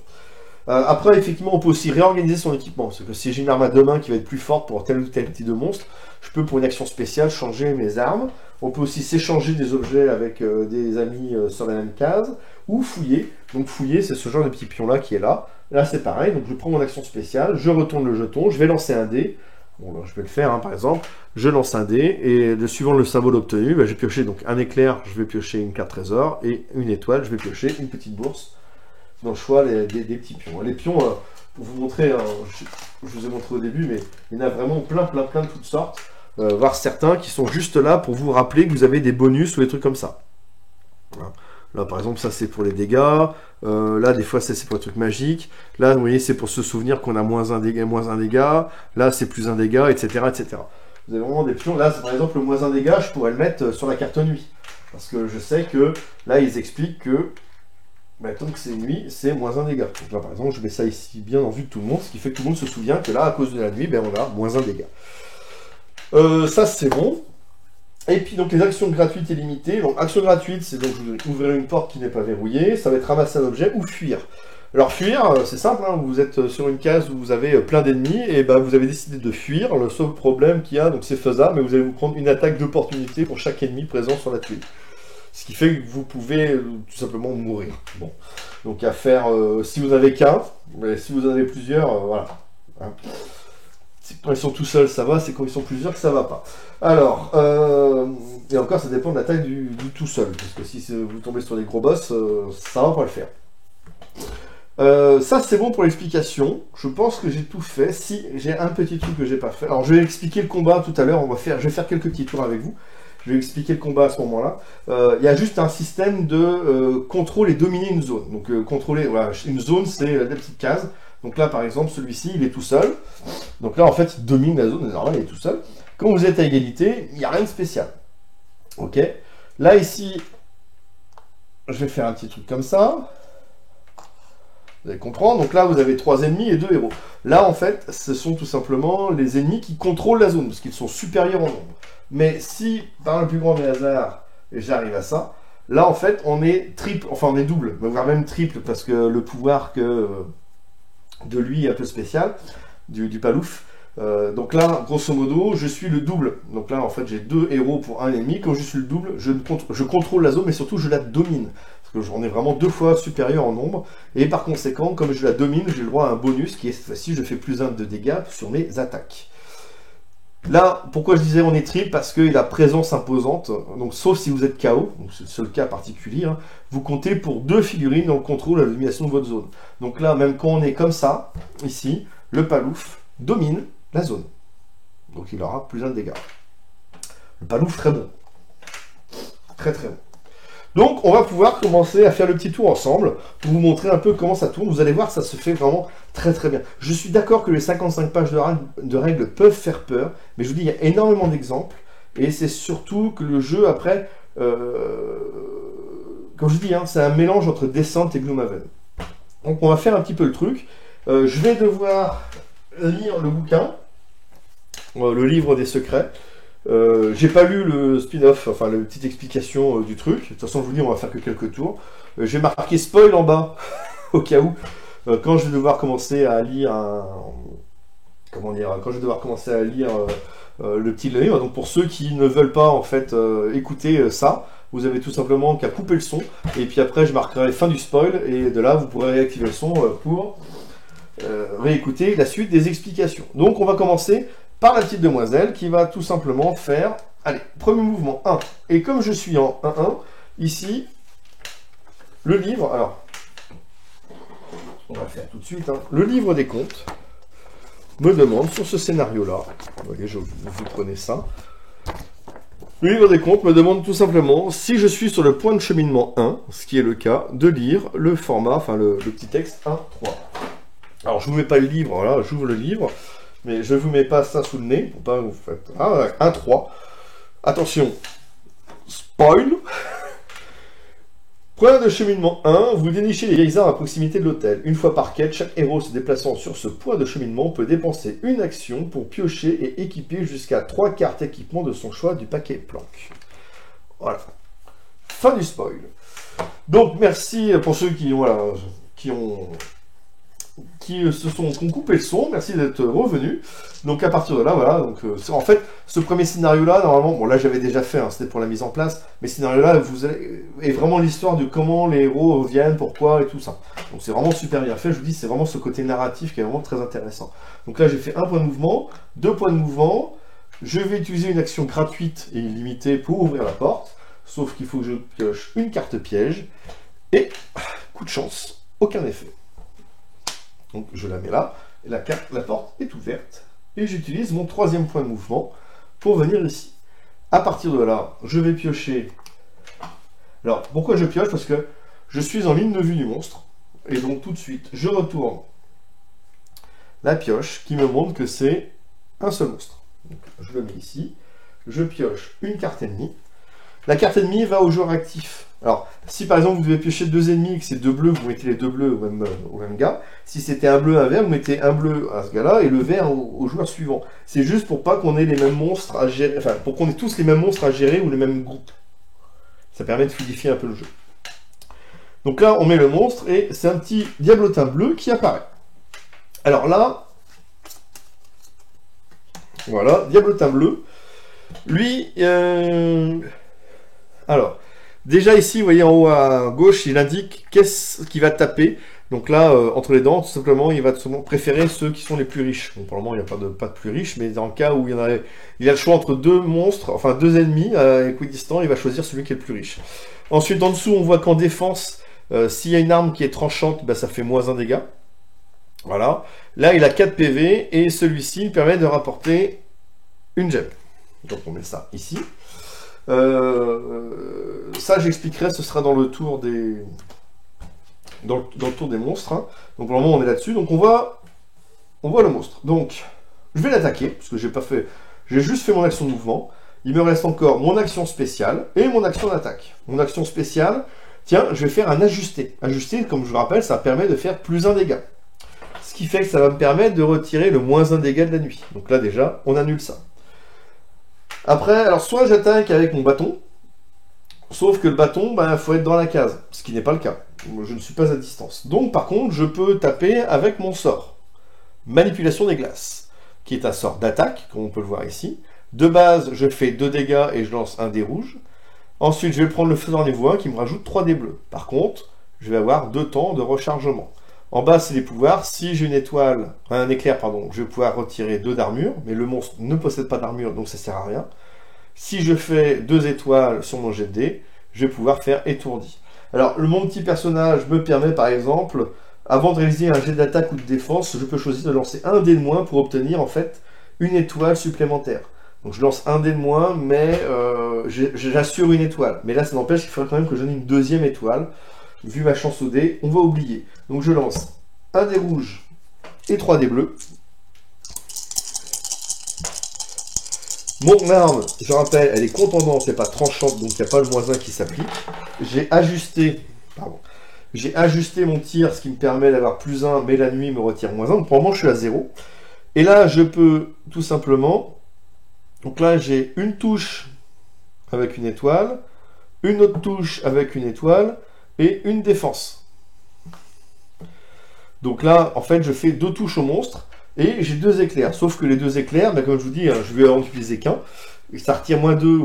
Après, effectivement, on peut aussi réorganiser son équipement. Parce que si j'ai une arme à deux mains qui va être plus forte pour tel ou tel type de monstre, je peux, pour une action spéciale, changer mes armes. On peut aussi s'échanger des objets avec des amis sur la même case. Ou fouiller. Donc fouiller, c'est ce genre de petit pion-là qui est là. Là, c'est pareil. Donc je prends mon action spéciale, je retourne le jeton, je vais lancer un dé. Bon, là, je vais le faire, hein, par exemple. Je lance un dé, et suivant le symbole obtenu, je vais piocher donc un éclair, je vais piocher une carte trésor, et une étoile, je vais piocher une petite bourse. Dans le choix des petits pions. Les pions, pour vous montrer, je vous ai montré au début, mais il y en a vraiment plein de toutes sortes, voire certains qui sont juste là pour vous rappeler que vous avez des bonus ou des trucs comme ça. Voilà. Là, par exemple, ça c'est pour les dégâts, là, des fois, c'est pour les trucs magiques, là, vous voyez, c'est pour se souvenir qu'on a moins un dégât, là, c'est plus un dégât, etc., etc. Vous avez vraiment des pions. Là, par exemple, le moins un dégât, je pourrais le mettre sur la carte nuit, parce que je sais que, là, ils expliquent que tant que c'est nuit, c'est moins un dégât. Donc là, par exemple, je mets ça ici bien en vue de tout le monde, ce qui fait que tout le monde se souvient que là, à cause de la nuit, on a moins un dégât. Ça, c'est bon. Et puis, donc, les actions gratuites et limitées. Donc, action gratuite, c'est donc ouvrir une porte qui n'est pas verrouillée, ça va être ramasser un objet ou fuir. Alors, fuir, c'est simple, hein, vous êtes sur une case où vous avez plein d'ennemis, et vous avez décidé de fuir. Le seul problème qu'il y a, donc c'est faisable, mais vous allez vous prendre une attaque d'opportunité pour chaque ennemi présent sur la tuile. Ce qui fait que vous pouvez tout simplement mourir. Bon. Donc à faire, si vous n'avez qu'un, mais si vous en avez plusieurs, voilà. Hein. Quand ils sont tout seuls, ça va, c'est quand ils sont plusieurs que ça va pas. Alors, et encore, ça dépend de la taille du tout seul. Parce que si vous tombez sur des gros boss, ça va pas le faire. Ça, c'est bon pour l'explication. Je pense que j'ai tout fait. Si j'ai un petit truc que j'ai pas fait. Alors, je vais expliquer le combat tout à l'heure. Je vais faire quelques petits tours avec vous. Je vais expliquer le combat à ce moment-là. Il y a juste un système de contrôle et dominer une zone. Donc contrôler, voilà, une zone, c'est des petites cases. Donc là, par exemple, celui-ci, il est tout seul. Donc là, en fait, il domine la zone. Normalement, il est tout seul. Quand vous êtes à égalité, il n'y a rien de spécial. Ok. Là, ici, je vais faire un petit truc comme ça. Vous allez comprendre. Donc là, vous avez 3 ennemis et 2 héros. Là, en fait, ce sont tout simplement les ennemis qui contrôlent la zone, parce qu'ils sont supérieurs en nombre. Mais si, par le plus grand des hasards, j'arrive à ça, là, en fait, on est triple, enfin, on est double, voire même triple, parce que le pouvoir de lui est un peu spécial, du palouf. Donc là, grosso modo, je suis le double. Donc là, en fait, j'ai 2 héros pour un ennemi. Quand je suis le double, je contrôle la zone, mais surtout, je la domine. Parce que j'en ai vraiment 2 fois supérieur en nombre. Et par conséquent, comme je la domine, j'ai le droit à un bonus qui est cette fois-ci, je fais plus 1 de dégâts sur mes attaques. Là, pourquoi je disais on est triple? Parce qu'il a présence imposante, donc sauf si vous êtes KO, donc c'est le seul cas particulier, hein, vous comptez pour 2 figurines dans le contrôle et la domination de votre zone. Donc là, même quand on est comme ça, ici, le palouf domine la zone. Donc il aura plus 1 de dégâts. Le palouf, très bon. Très très bon. Donc on va pouvoir commencer à faire le petit tour ensemble pour vous montrer un peu comment ça tourne. Vous allez voir, ça se fait vraiment très très bien. Je suis d'accord que les 55 pages de règles peuvent faire peur, mais je vous dis, il y a énormément d'exemples, et c'est surtout que le jeu, après, comme je dis, hein, c'est un mélange entre Descent et Gloomhaven. Donc on va faire un petit peu le truc. Je vais devoir lire le bouquin, le livre des secrets. J'ai pas lu le spin-off, enfin la petite explication du truc. De toute façon, je vous dis, on va faire que quelques tours. J'ai marqué spoil en bas, au cas où, quand je vais devoir commencer à lire comment dire, quand je vais devoir commencer à lire le petit livre. Donc pour ceux qui ne veulent pas en fait écouter ça, vous avez tout simplement qu'à couper le son, et puis après je marquerai fin du spoil, et de là vous pourrez réactiver le son pour réécouter la suite des explications. Donc on va commencer par la petite demoiselle qui va tout simplement faire, allez, premier mouvement 1, et comme je suis en 1-1, ici, le livre, alors, on va le faire tout de suite, hein, le livre des contes me demande sur ce scénario-là, vous voyez, vous prenez ça, le livre des contes me demande tout simplement, si je suis sur le point de cheminement 1, ce qui est le cas, de lire le format, enfin le petit texte 1-3. Alors je vous mets pas le livre, voilà, j'ouvre le livre, mais je vous mets pas ça sous le nez, pour pas vous faire... Ah, 1-3. Attention, spoil. Point de cheminement 1, vous dénichez les vieilles armes à proximité de l'hôtel. Une fois par quête, chaque héros se déplaçant sur ce point de cheminement peut dépenser une action pour piocher et équiper jusqu'à 3 cartes équipement de son choix du paquet planque. Voilà. Fin du spoil. Donc merci pour ceux qui ont coupé le son, merci d'être revenus. Donc à partir de là, voilà, donc en fait, ce premier scénario-là, normalement, bon là j'avais déjà fait, hein, c'était pour la mise en place, mais ce scénario-là est vraiment l'histoire de comment les héros reviennent, pourquoi et tout ça. Donc c'est vraiment super bien fait, je vous dis, c'est vraiment ce côté narratif qui est vraiment très intéressant. Donc là j'ai fait 1 point de mouvement, 2 points de mouvement, je vais utiliser une action gratuite et illimitée pour ouvrir la porte, sauf qu'il faut que je pioche une carte piège, et coup de chance, aucun effet. Donc je la mets là, et la porte est ouverte, et j'utilise mon 3e point de mouvement pour venir ici. À partir de là, je vais piocher. Alors, pourquoi je pioche? Parce que je suis en ligne de vue du monstre, et donc tout de suite, je retourne la pioche qui me montre que c'est un seul monstre. Donc, je le mets ici, je pioche une carte ennemie. La carte ennemie va au joueur actif. Alors, si par exemple vous devez piocher 2 ennemis et que c'est 2 bleus, vous mettez les 2 bleus au même gars. Si c'était un bleu, un vert, vous mettez un bleu à ce gars-là et le vert au joueur suivant. C'est juste pour pas qu'on ait les mêmes monstres à gérer, enfin pour qu'on ait tous les mêmes monstres à gérer ou les mêmes groupes. Ça permet de fluidifier un peu le jeu. Donc là, on met le monstre et c'est un petit diablotin bleu qui apparaît. Alors là, voilà, diablotin bleu. Lui, alors, déjà ici, vous voyez en haut à gauche, il indique qu'est-ce qu'il va taper. Donc là, entre les dents, tout simplement, il va tout simplement préférer ceux qui sont les plus riches. Donc pour le moment, il n'y a pas de plus riches, mais dans le cas où il a le choix entre 2 monstres, enfin 2 ennemis équidistants, il va choisir celui qui est le plus riche. Ensuite, en dessous, on voit qu'en défense, s'il y a une arme qui est tranchante, bah, ça fait moins 1 dégât. Voilà. Là, il a 4 PV, et celui-ci permet de rapporter une gemme. Donc on met ça ici. Ça j'expliquerai, ce sera dans le tour des tour des monstres, hein. Donc pour le moment on est là-dessus, donc on voit le monstre. Donc je vais l'attaquer, parce que j'ai juste fait mon action de mouvement. Il me reste encore mon action spéciale et mon action d'attaque. Mon action spéciale, tiens, je vais faire un ajusté. Ajusté, comme je vous rappelle, ça permet de faire plus 1 dégât. Ce qui fait que ça va me permettre de retirer le moins 1 dégât de la nuit. Donc là déjà, on annule ça. Après, alors soit j'attaque avec mon bâton, sauf que le bâton, il faut être dans la case, ce qui n'est pas le cas. Je ne suis pas à distance. Donc par contre, je peux taper avec mon sort. Manipulation des glaces, qui est un sort d'attaque, comme on peut le voir ici. De base, je fais 2 dégâts et je lance un dé rouge. Ensuite, je vais prendre le feu dans les voies qui me rajoute 3 dés bleus. Par contre, je vais avoir 2 temps de rechargement. En bas, c'est les pouvoirs. Si j'ai un éclair, je vais pouvoir retirer 2 d'armure, mais le monstre ne possède pas d'armure, donc ça sert à rien. Si je fais 2 étoiles sur mon jet de dés, je vais pouvoir faire étourdi. Alors, mon petit personnage me permet, par exemple, avant de réaliser un jet d'attaque ou de défense, je peux choisir de lancer un dé de moins pour obtenir, en fait, une étoile supplémentaire. Donc je lance un dé de moins, mais j'assure une étoile. Mais là, ça n'empêche qu'il faudrait quand même que je donne une 2e étoile. Vu ma chance au dé, on va oublier. Donc je lance un dé rouge et 3 dés bleus. Mon arme, je rappelle, elle est contondante, c'est pas tranchante, donc il n'y a pas le moins 1 qui s'applique. J'ai ajusté J'ai ajusté mon tir, ce qui me permet d'avoir +1, mais la nuit me retire -1. Donc pour le moment, je suis à 0. Et là, je peux tout simplement... Donc là, j'ai une touche avec une étoile, une autre touche avec une étoile, et une défense. Donc là, en fait, je fais 2 touches au monstre, et j'ai 2 éclairs. Sauf que les 2 éclairs, ben, comme je vous dis, je vais en utiliser qu'un. Ça retire -2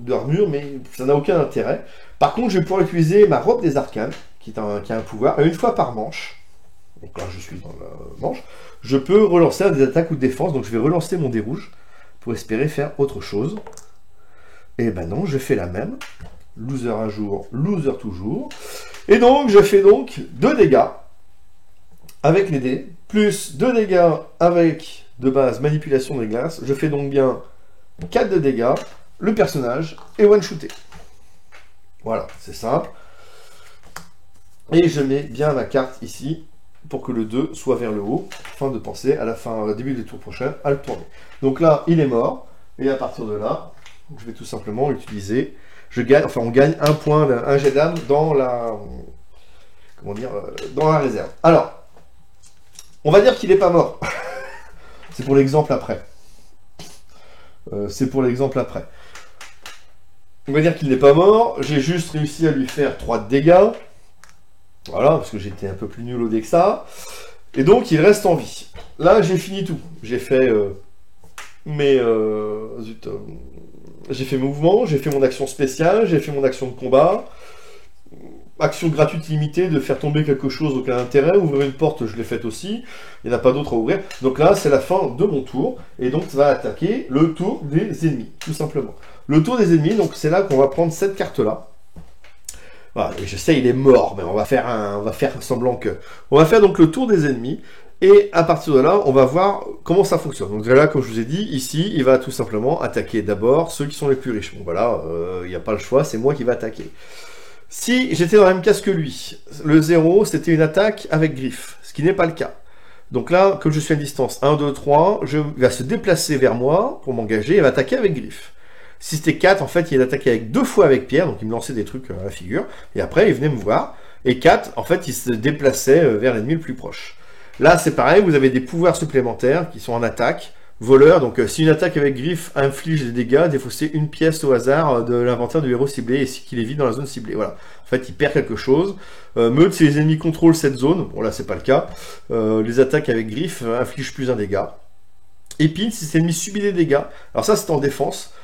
d'armure, mais ça n'a aucun intérêt. Par contre, je vais pouvoir utiliser ma robe des arcanes, qui a un pouvoir, et une fois par manche, donc là je suis dans la manche, je peux relancer des attaques ou de défense, donc je vais relancer mon dé rouge, pour espérer faire autre chose. Et ben non, je fais la même. Loser un jour, loser toujours. Et donc, je fais donc 2 dégâts, avec les dés, plus 2 dégâts avec, de base, manipulation des glaces. Je fais donc bien 4 de dégâts, le personnage est one-shooté. Voilà, c'est simple. Et je mets bien ma carte ici, pour que le 2 soit vers le haut, afin de penser à la fin, au début du tour prochain, à le tourner. Donc là, il est mort, et à partir de là, je vais tout simplement utiliser, on gagne un point, un jet d'âme dans la, comment dire, dans la réserve. Alors, on va dire qu'il n'est pas mort. C'est pour l'exemple après. On va dire qu'il n'est pas mort, j'ai juste réussi à lui faire 3 de dégâts. Voilà, parce que j'étais un peu plus nul au dé que ça. Et donc, il reste en vie. Là, j'ai fini tout. J'ai fait j'ai fait mouvement, j'ai fait mon action spéciale, j'ai fait mon action de combat. Action gratuite limitée de faire tomber quelque chose, aucun intérêt. Ouvrir une porte, je l'ai faite aussi. Il n'y en a pas d'autre à ouvrir. Donc là, c'est la fin de mon tour. Et donc, ça va attaquer le tour des ennemis, tout simplement. Le tour des ennemis, donc c'est là qu'on va prendre cette carte-là. Voilà, je sais, il est mort, mais on va faire semblant que... On va faire donc le tour des ennemis. Et à partir de là, on va voir comment ça fonctionne. Donc là, comme je vous ai dit, ici, il va tout simplement attaquer d'abord ceux qui sont les plus riches. Bon, voilà, il n'y a pas le choix, c'est moi qui vais attaquer. Si j'étais dans la même case que lui, le 0, c'était une attaque avec griffe, ce qui n'est pas le cas. Donc là, comme je suis à distance 1, 2, 3, il va se déplacer vers moi pour m'engager et va attaquer avec griffe. Si c'était 4, en fait, il attaquait avec 2 fois avec pierre, donc il me lançait des trucs à la figure, et après, il venait me voir. Et 4, en fait, il se déplaçait vers l'ennemi le plus proche. Là, c'est pareil, vous avez des pouvoirs supplémentaires qui sont en attaque. Voleur, donc si une attaque avec griffe inflige des dégâts, défausser une pièce au hasard de l'inventaire du héros ciblé et qu'il est vide dans la zone ciblée. Voilà. En fait, il perd quelque chose. Meute, si les ennemis contrôlent cette zone, bon là c'est pas le cas. Les attaques avec griffe infligent plus un dégât. Épine, si cet ennemi subit des dégâts, alors ça c'est en défense.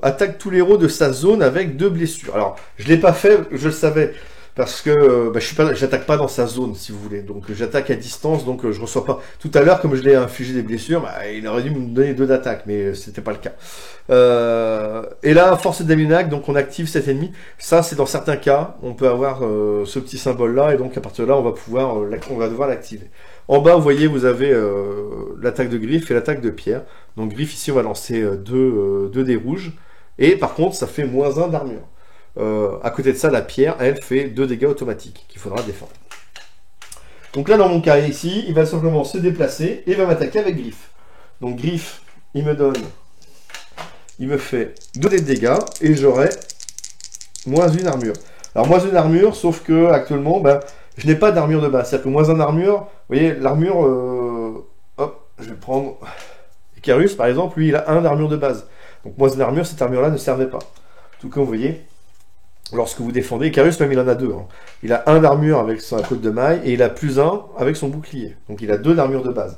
Attaque tous les héros de sa zone avec 2 blessures. Alors, je l'ai pas fait, je le savais. Parce que j'attaque pas dans sa zone, si vous voulez. Donc j'attaque à distance, donc je reçois pas. Tout à l'heure, comme je l'ai infligé des blessures, il aurait dû me donner 2 d'attaque, mais c'était pas le cas. Et là, force d'Aminac, donc on active cet ennemi. Ça, c'est dans certains cas, on peut avoir ce petit symbole-là, et donc à partir de là, on va devoir l'activer. En bas, vous voyez, vous avez l'attaque de griffe et l'attaque de pierre. Donc griffe, ici, on va lancer 2 dés rouges. Et par contre, ça fait -1 d'armure. À côté de ça, la pierre, elle, fait 2 dégâts automatiques qu'il faudra défendre. Donc là, dans mon cas ici, il va simplement se déplacer et va m'attaquer avec griffe. Donc griffe, il me fait 2 dés de dégâts et j'aurai -1 armure. Alors -1 armure, sauf que actuellement, je n'ai pas d'armure de base. C'est-à-dire que -1 armure, vous voyez, l'armure, hop, je vais prendre Icarus par exemple, lui il a 1 d'armure de base. Donc -1 armure, cette armure-là ne servait pas. En tout cas, vous voyez, lorsque vous défendez, Icarus même il en a 2. Hein. Il a 1 d'armure avec sa côte de maille et il a +1 avec son bouclier. Donc il a 2 d'armure de base.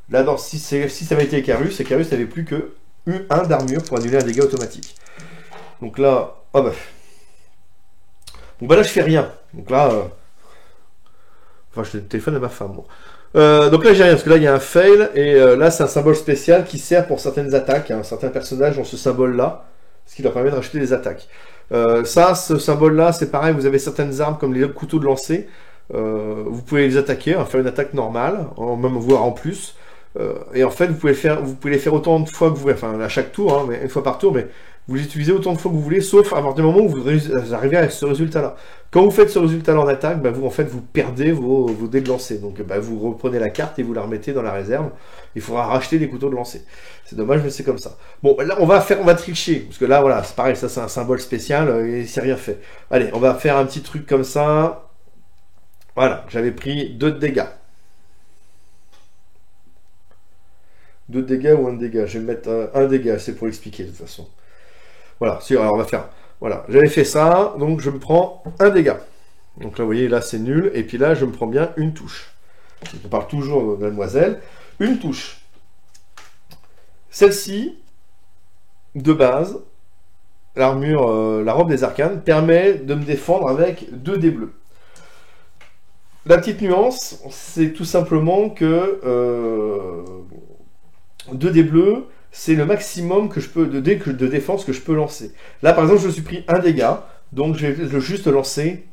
Là, si ça avait été Icarus n'avait plus que 1 d'armure pour annuler un dégât automatique. Donc là, donc là je fais rien. Donc là, enfin je téléphone à ma femme. Bon. Donc là j'ai rien parce que là il y a un fail et là c'est un symbole spécial qui sert pour certaines attaques. Hein. Certains personnages ont ce symbole là, ce qui leur permet de racheter des attaques. Ce symbole là c'est pareil, vous avez certaines armes comme les couteaux de lancer, vous pouvez les attaquer, faire une attaque normale, même voire en plus, et en fait vous pouvez les faire autant de fois que vous voulez, enfin à chaque tour, hein, mais une fois par tour, mais vous les utilisez autant de fois que vous voulez, sauf à partir du moment où vous arrivez à ce résultat-là. Quand vous faites ce résultat-là en attaque, vous perdez vos dés de lancer. Donc vous reprenez la carte et vous la remettez dans la réserve. Il faudra racheter des couteaux de lancer. C'est dommage, mais c'est comme ça. Bon, là on va tricher, parce que là voilà, c'est pareil, ça c'est un symbole spécial et c'est rien fait. Allez, on va faire un petit truc comme ça. Voilà, j'avais pris 2 de dégâts. 2 de dégâts ou 1 de dégâts. Je vais mettre un dégât, c'est pour expliquer de toute façon. Voilà, alors on va faire. Voilà, j'avais fait ça, donc je me prends un dégât. Donc là, vous voyez, là c'est nul, et puis là, je me prends bien une touche. Donc, on parle toujours de mademoiselle. Une touche. Celle-ci, de base, l'armure, la robe des arcanes, permet de me défendre avec 2 dés bleus. La petite nuance, c'est tout simplement que 2 dés bleus, c'est le maximum que je peux de défense que je peux lancer. Là, par exemple, je me suis pris un dégât, donc je vais juste lancer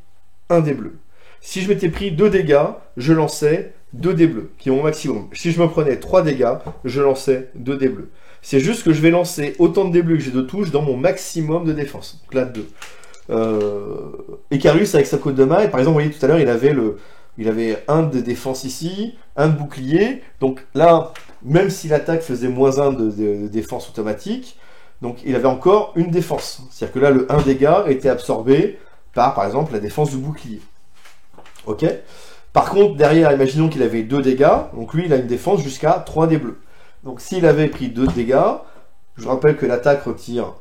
un dé bleu. Si je m'étais pris 2 dégâts, je lançais 2 dés bleus, qui est mon maximum. Si je me prenais 3 dégâts, je lançais 2 dés bleus. C'est juste que je vais lancer autant de dés bleus que j'ai de touches dans mon maximum de défense. Donc là, 2. Icarus, avec sa côte de maille, par exemple, vous voyez tout à l'heure, il avait un de défense ici, un de bouclier. Donc là, même si l'attaque faisait -1 de défense automatique, donc il avait encore une défense. C'est-à-dire que là, le 1 dégât était absorbé par exemple, la défense du bouclier. Ok. Par contre, derrière, imaginons qu'il avait 2 dégâts. Donc lui, il a une défense jusqu'à 3 dés bleus. Donc s'il avait pris 2 dégâts, je rappelle que l'attaque retire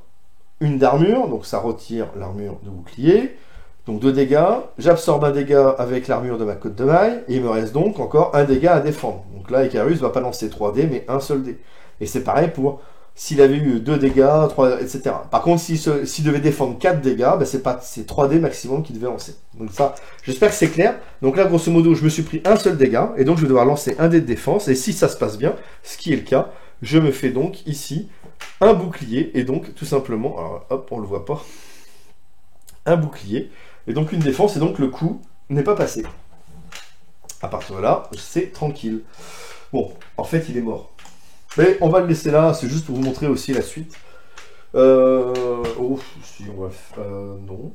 une d'armure. Donc ça retire l'armure de bouclier. Donc 2 dégâts. J'absorbe un dégât avec l'armure de ma côte de maille. Et il me reste donc encore un dégât à défendre. Donc là, Icarus ne va pas lancer 3 dés, mais un seul dé. Et c'est pareil pour... S'il avait eu 2 dégâts, 3, etc. Par contre, s'il devait défendre 4 dégâts, ben c'est 3 dés maximum qu'il devait lancer. Donc ça, j'espère que c'est clair. Donc là, grosso modo, je me suis pris un seul dégât, et donc je vais devoir lancer un dé de défense, et si ça se passe bien, ce qui est le cas, je me fais donc ici un bouclier, et donc tout simplement, alors hop, on le voit pas, un bouclier, et donc une défense, et donc le coup n'est pas passé. À partir de là, c'est tranquille. Bon, en fait, il est mort. Mais on va le laisser là, c'est juste pour vous montrer aussi la suite. Oh, si on va faire... non.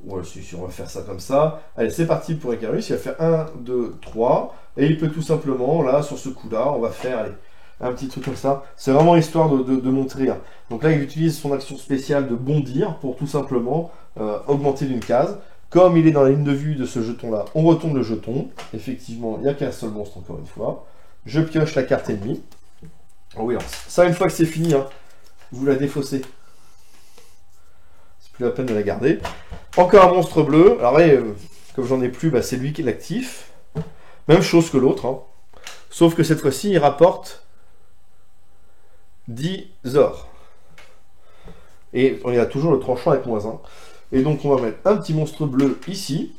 Ouais, si on va faire ça comme ça. Allez, c'est parti pour Icarus, il va faire 1, 2, 3. Et il peut tout simplement, là, sur ce coup-là, on va faire, allez, un petit truc comme ça. C'est vraiment histoire de montrer. Hein. Donc là, il utilise son action spéciale de bondir pour tout simplement augmenter d'une case. Comme il est dans la ligne de vue de ce jeton-là, on retourne le jeton. Effectivement, il n'y a qu'un seul monstre, encore une fois. Je pioche la carte ennemie. Oh oui, alors, ça, une fois que c'est fini, hein, vous la défaussez. C'est plus la peine de la garder. Encore un monstre bleu. Alors, voyez, comme j'en ai plus, bah, c'est lui qui est l'actif. Même chose que l'autre. Hein. Sauf que cette fois-ci, il rapporte 10 ors. Et on y a toujours le tranchant avec -1. Et donc, on va mettre un petit monstre bleu ici.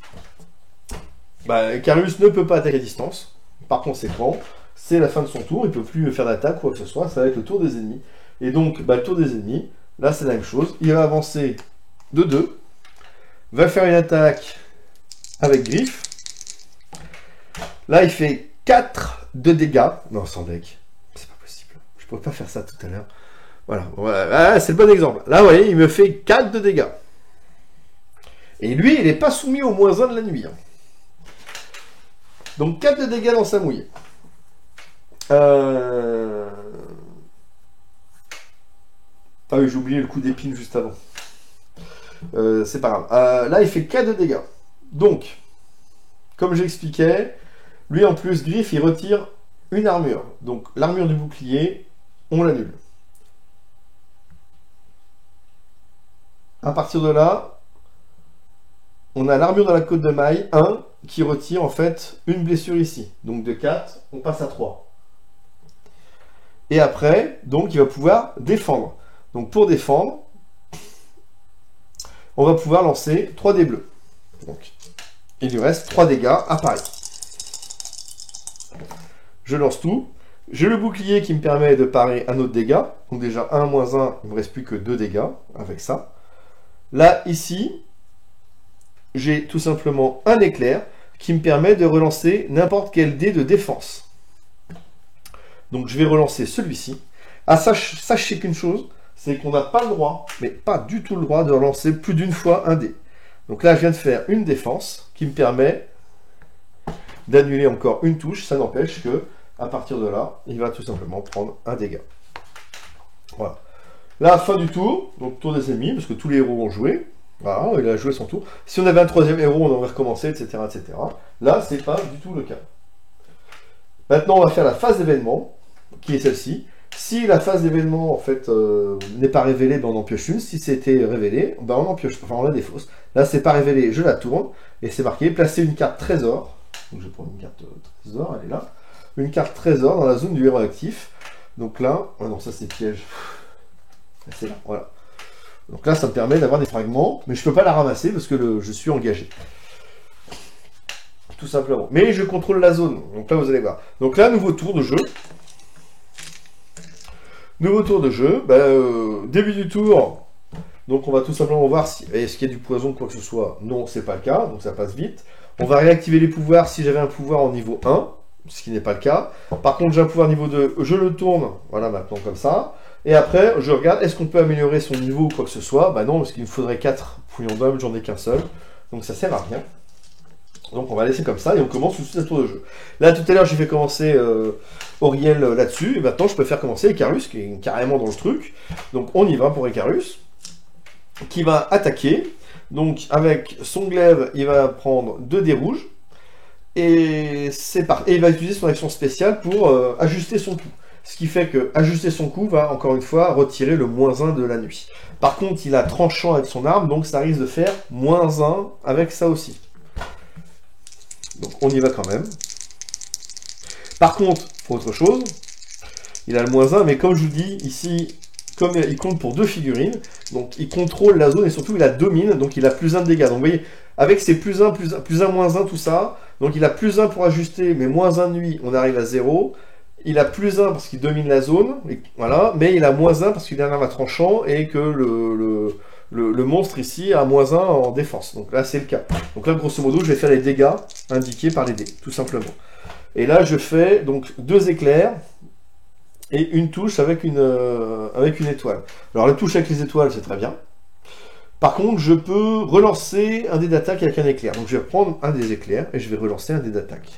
Bah, Icarus ne peut pas attaquer à distance. Par conséquent, c'est la fin de son tour, il ne peut plus faire d'attaque ou quoi que ce soit, ça va être le tour des ennemis. Et donc, bah, le tour des ennemis, là c'est la même chose, il va avancer de 2, va faire une attaque avec griffe. Là il fait 4 de dégâts, non sans deck, c'est pas possible, je ne pourrais pas faire ça tout à l'heure. Voilà, c'est le bon exemple. Là vous voyez, il me fait 4 de dégâts. Et lui, il n'est pas soumis au -1 de la nuit. Hein. Donc 4 de dégâts dans sa mouille. Ah oui, j'ai oublié le coup d'épine juste avant. C'est pas grave. Là, il fait 4 de dégâts. Donc, comme j'expliquais, lui en plus, griffe, il retire une armure. Donc, l'armure du bouclier, on l'annule. À partir de là, on a l'armure de la côte de maille, 1, qui retire en fait une blessure ici. Donc de 4, on passe à 3. Et après, donc il va pouvoir défendre. Donc pour défendre, on va pouvoir lancer 3 dés bleus. Donc, il lui reste 3 dégâts à parer. Je lance tout. J'ai le bouclier qui me permet de parer un autre dégât. Donc déjà 1 -1, il ne me reste plus que 2 dégâts avec ça. Là, ici, j'ai tout simplement un éclair qui me permet de relancer n'importe quel dé de défense. Donc je vais relancer celui-ci. Ah, sachez qu'une chose, c'est qu'on n'a pas le droit, mais pas du tout le droit de relancer plus d'une fois un dé. Donc là, je viens de faire une défense qui me permet d'annuler encore une touche. Ça n'empêche que, à partir de là, il va tout simplement prendre un dégât. Voilà. Là, fin du tour, donc tour des ennemis, parce que tous les héros ont joué. Voilà, il a joué son tour. Si on avait un troisième héros, on aurait recommencé, etc., etc. Là, c'est pas du tout le cas. Maintenant, on va faire la phase d'événement, qui est celle-ci. Si la phase d'événement, en fait, n'est pas révélée, ben on en pioche une. Si c'était révélé, ben on en pioche, enfin, on la défausse. Là, c'est pas révélé, je la tourne, et c'est marqué, placer une carte trésor. Donc, je vais prendre une carte trésor, elle est là. Une carte trésor dans la zone du héros actif. Donc là, oh non, ça c'est piège. C'est là, voilà. Donc là, ça me permet d'avoir des fragments, mais je peux pas la ramasser parce que je suis engagé. Tout simplement. Mais je contrôle la zone. Donc là, vous allez voir. Donc là, nouveau tour de jeu. Nouveau tour de jeu. Début du tour. Donc on va tout simplement voir si est-ce qu'il y a du poison ou quoi que ce soit. Non, c'est pas le cas. Donc ça passe vite. On va réactiver les pouvoirs si j'avais un pouvoir en niveau 1. Ce qui n'est pas le cas. Par contre, j'ai un pouvoir niveau 2. Je le tourne. Voilà, maintenant comme ça. Et après, je regarde, est-ce qu'on peut améliorer son niveau ou quoi que ce soit? Bah non, parce qu'il me faudrait 4 pouillons d'homme, j'en ai qu'un seul. Donc ça sert à rien. Donc on va laisser comme ça et on commence tout de suite un tour de jeu. Là, tout à l'heure, j'ai fait commencer Auriel là-dessus. Et maintenant, je peux faire commencer Icarus, qui est carrément dans le truc. Donc on y va pour Icarus, qui va attaquer. Donc avec son glaive, il va prendre 2 dés rouges. Et c'est parti. Et il va utiliser son action spéciale pour ajuster son coup. Ce qui fait que ajuster son coup va, encore une fois, retirer le -1 de la nuit. Par contre, il a tranchant avec son arme, donc ça risque de faire -1 avec ça aussi. Donc on y va quand même. Par contre, pour autre chose, il a le -1, mais comme je vous dis, ici, comme il compte pour 2 figurines, donc il contrôle la zone et surtout il la domine, donc il a +1 de dégâts. Donc vous voyez, avec ses +1, +1, tout ça, donc il a +1 pour ajuster, mais -1 de nuit, on arrive à 0. Il a +1 parce qu'il domine la zone, et voilà, mais il a -1 parce qu'il a un arme à tranchant et que le monstre ici a -1 en défense. Donc là, c'est le cas. Donc là, grosso modo, je vais faire les dégâts indiqués par les dés, tout simplement. Et là, je fais donc 2 éclairs et une touche avec une étoile. Alors, la touche avec les étoiles, c'est très bien. Par contre, je peux relancer un dé d'attaque avec un éclair. Donc, je vais prendre un des éclairs et je vais relancer un dé d'attaque.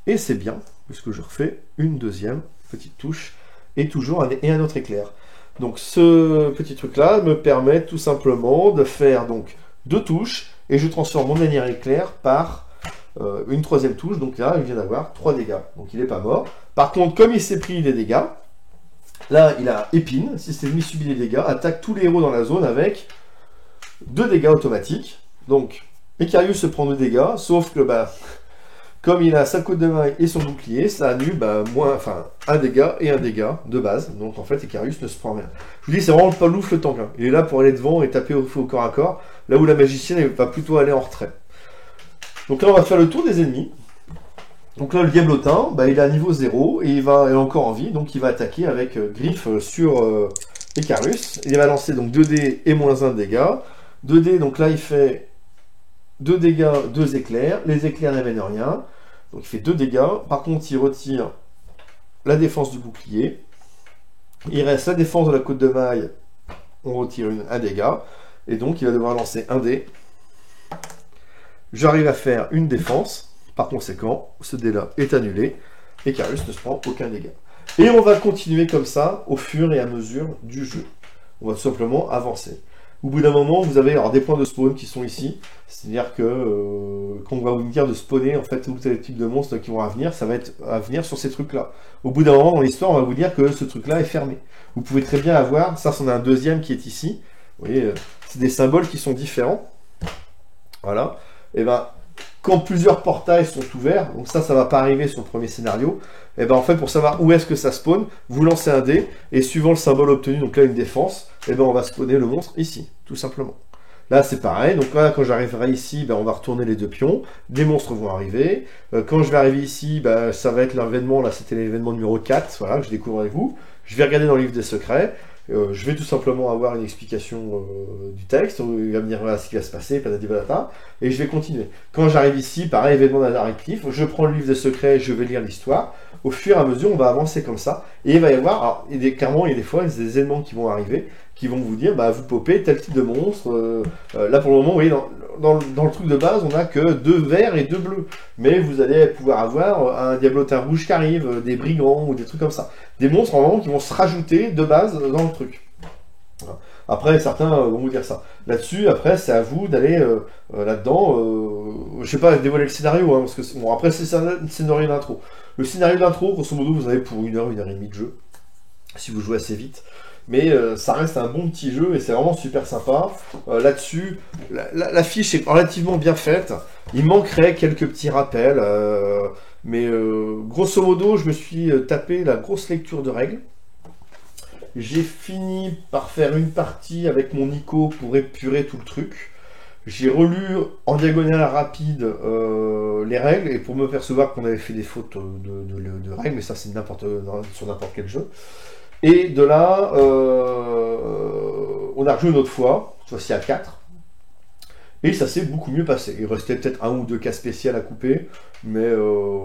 Et c'est bien, puisque je refais une deuxième petite touche, et toujours un autre éclair. Donc ce petit truc-là me permet tout simplement de faire donc 2 touches, et je transforme mon dernier éclair par une troisième touche, donc là il vient d'avoir 3 dégâts, donc il n'est pas mort. Par contre, comme il s'est pris des dégâts, là il a épine, si c'est lui subit des dégâts, attaque tous les héros dans la zone avec 2 dégâts automatiques. Donc Icarus se prend 2 dégâts, sauf que comme il a sa côte de maille et son bouclier, ça annule un dégât et un dégât de base. Donc en fait, Icarus ne se prend rien. Je vous dis, c'est vraiment pas l'ouf le tank. Il est là pour aller devant et taper au corps à corps, là où la magicienne elle va plutôt aller en retrait. Donc là, on va faire le tour des ennemis. Donc là, le diablotin, il est à niveau 0 et il est encore en vie, donc il va attaquer avec griffe sur Icarus. Il va lancer donc 2 dés et -1 de dégâts. 2 dés, donc là, il fait 2 dégâts, 2 éclairs. Les éclairs n'amènent rien. Donc il fait 2 dégâts. Par contre, il retire la défense du bouclier. Il reste la défense de la côte de maille. On retire un dégât. Et donc il va devoir lancer un dé. J'arrive à faire une défense. Par conséquent, ce dé-là est annulé. Et Icarus ne se prend aucun dégât. Et on va continuer comme ça au fur et à mesure du jeu. On va tout simplement avancer. Au bout d'un moment, vous avez des points de spawn qui sont ici. C'est-à-dire que quand on va vous dire de spawner, en fait, tous les types de monstres qui vont venir, ça va être à venir sur ces trucs-là. Au bout d'un moment, dans l'histoire, on va vous dire que ce truc-là est fermé. Vous pouvez très bien avoir, ça, c'en a un deuxième qui est ici. Vous voyez, c'est des symboles qui sont différents. Voilà. Et quand plusieurs portails sont ouverts, donc ça va pas arriver sur le premier scénario, et en fait, pour savoir où est-ce que ça spawn, vous lancez un dé, et suivant le symbole obtenu, donc là une défense, on va spawner le monstre ici, tout simplement. Là c'est pareil, donc là quand j'arriverai ici, on va retourner les 2 pions, des monstres vont arriver, quand je vais arriver ici, ça va être l'événement, là c'était l'événement numéro 4, voilà, que je découvre avec vous, je vais regarder dans le livre des secrets, je vais tout simplement avoir une explication du texte, il va me dire voilà ce qui va se passer, patati patata, et je vais continuer. Quand j'arrive ici, pareil, événement narratif, je prends le livre des secrets, je vais lire l'histoire. Au fur et à mesure, on va avancer comme ça, et il va y avoir, alors, clairement, il y a des fois des éléments qui vont arriver, qui vont vous dire, vous popez tel type de monstre. Là, pour le moment, vous voyez, dans le truc de base, on n'a que 2 verts et 2 bleus. Mais vous allez pouvoir avoir un diablotin rouge qui arrive, des brigands ou des trucs comme ça. Des monstres, vraiment, qui vont se rajouter de base dans le truc. Voilà. Après, certains vont vous dire ça. Là-dessus, après, c'est à vous d'aller là-dedans. Je sais pas, dévoiler le scénario, hein, parce que bon, après, c'est un scénario d'intro. Le scénario d'intro, grosso modo, vous avez pour 1 heure et demie de jeu, si vous jouez assez vite. Mais ça reste un bon petit jeu et c'est vraiment super sympa. Là-dessus, la fiche est relativement bien faite. Il manquerait quelques petits rappels. Mais grosso modo, je me suis tapé la grosse lecture de règles. J'ai fini par faire une partie avec mon Nico pour épurer tout le truc. J'ai relu en diagonale rapide les règles et pour me percevoir qu'on avait fait des fautes de règles, mais ça c'est sur n'importe quel jeu. Et de là, on a rejoué une autre fois, cette fois-ci à 4. Et ça s'est beaucoup mieux passé. Il restait peut-être 1 ou 2 cas spéciaux à couper, mais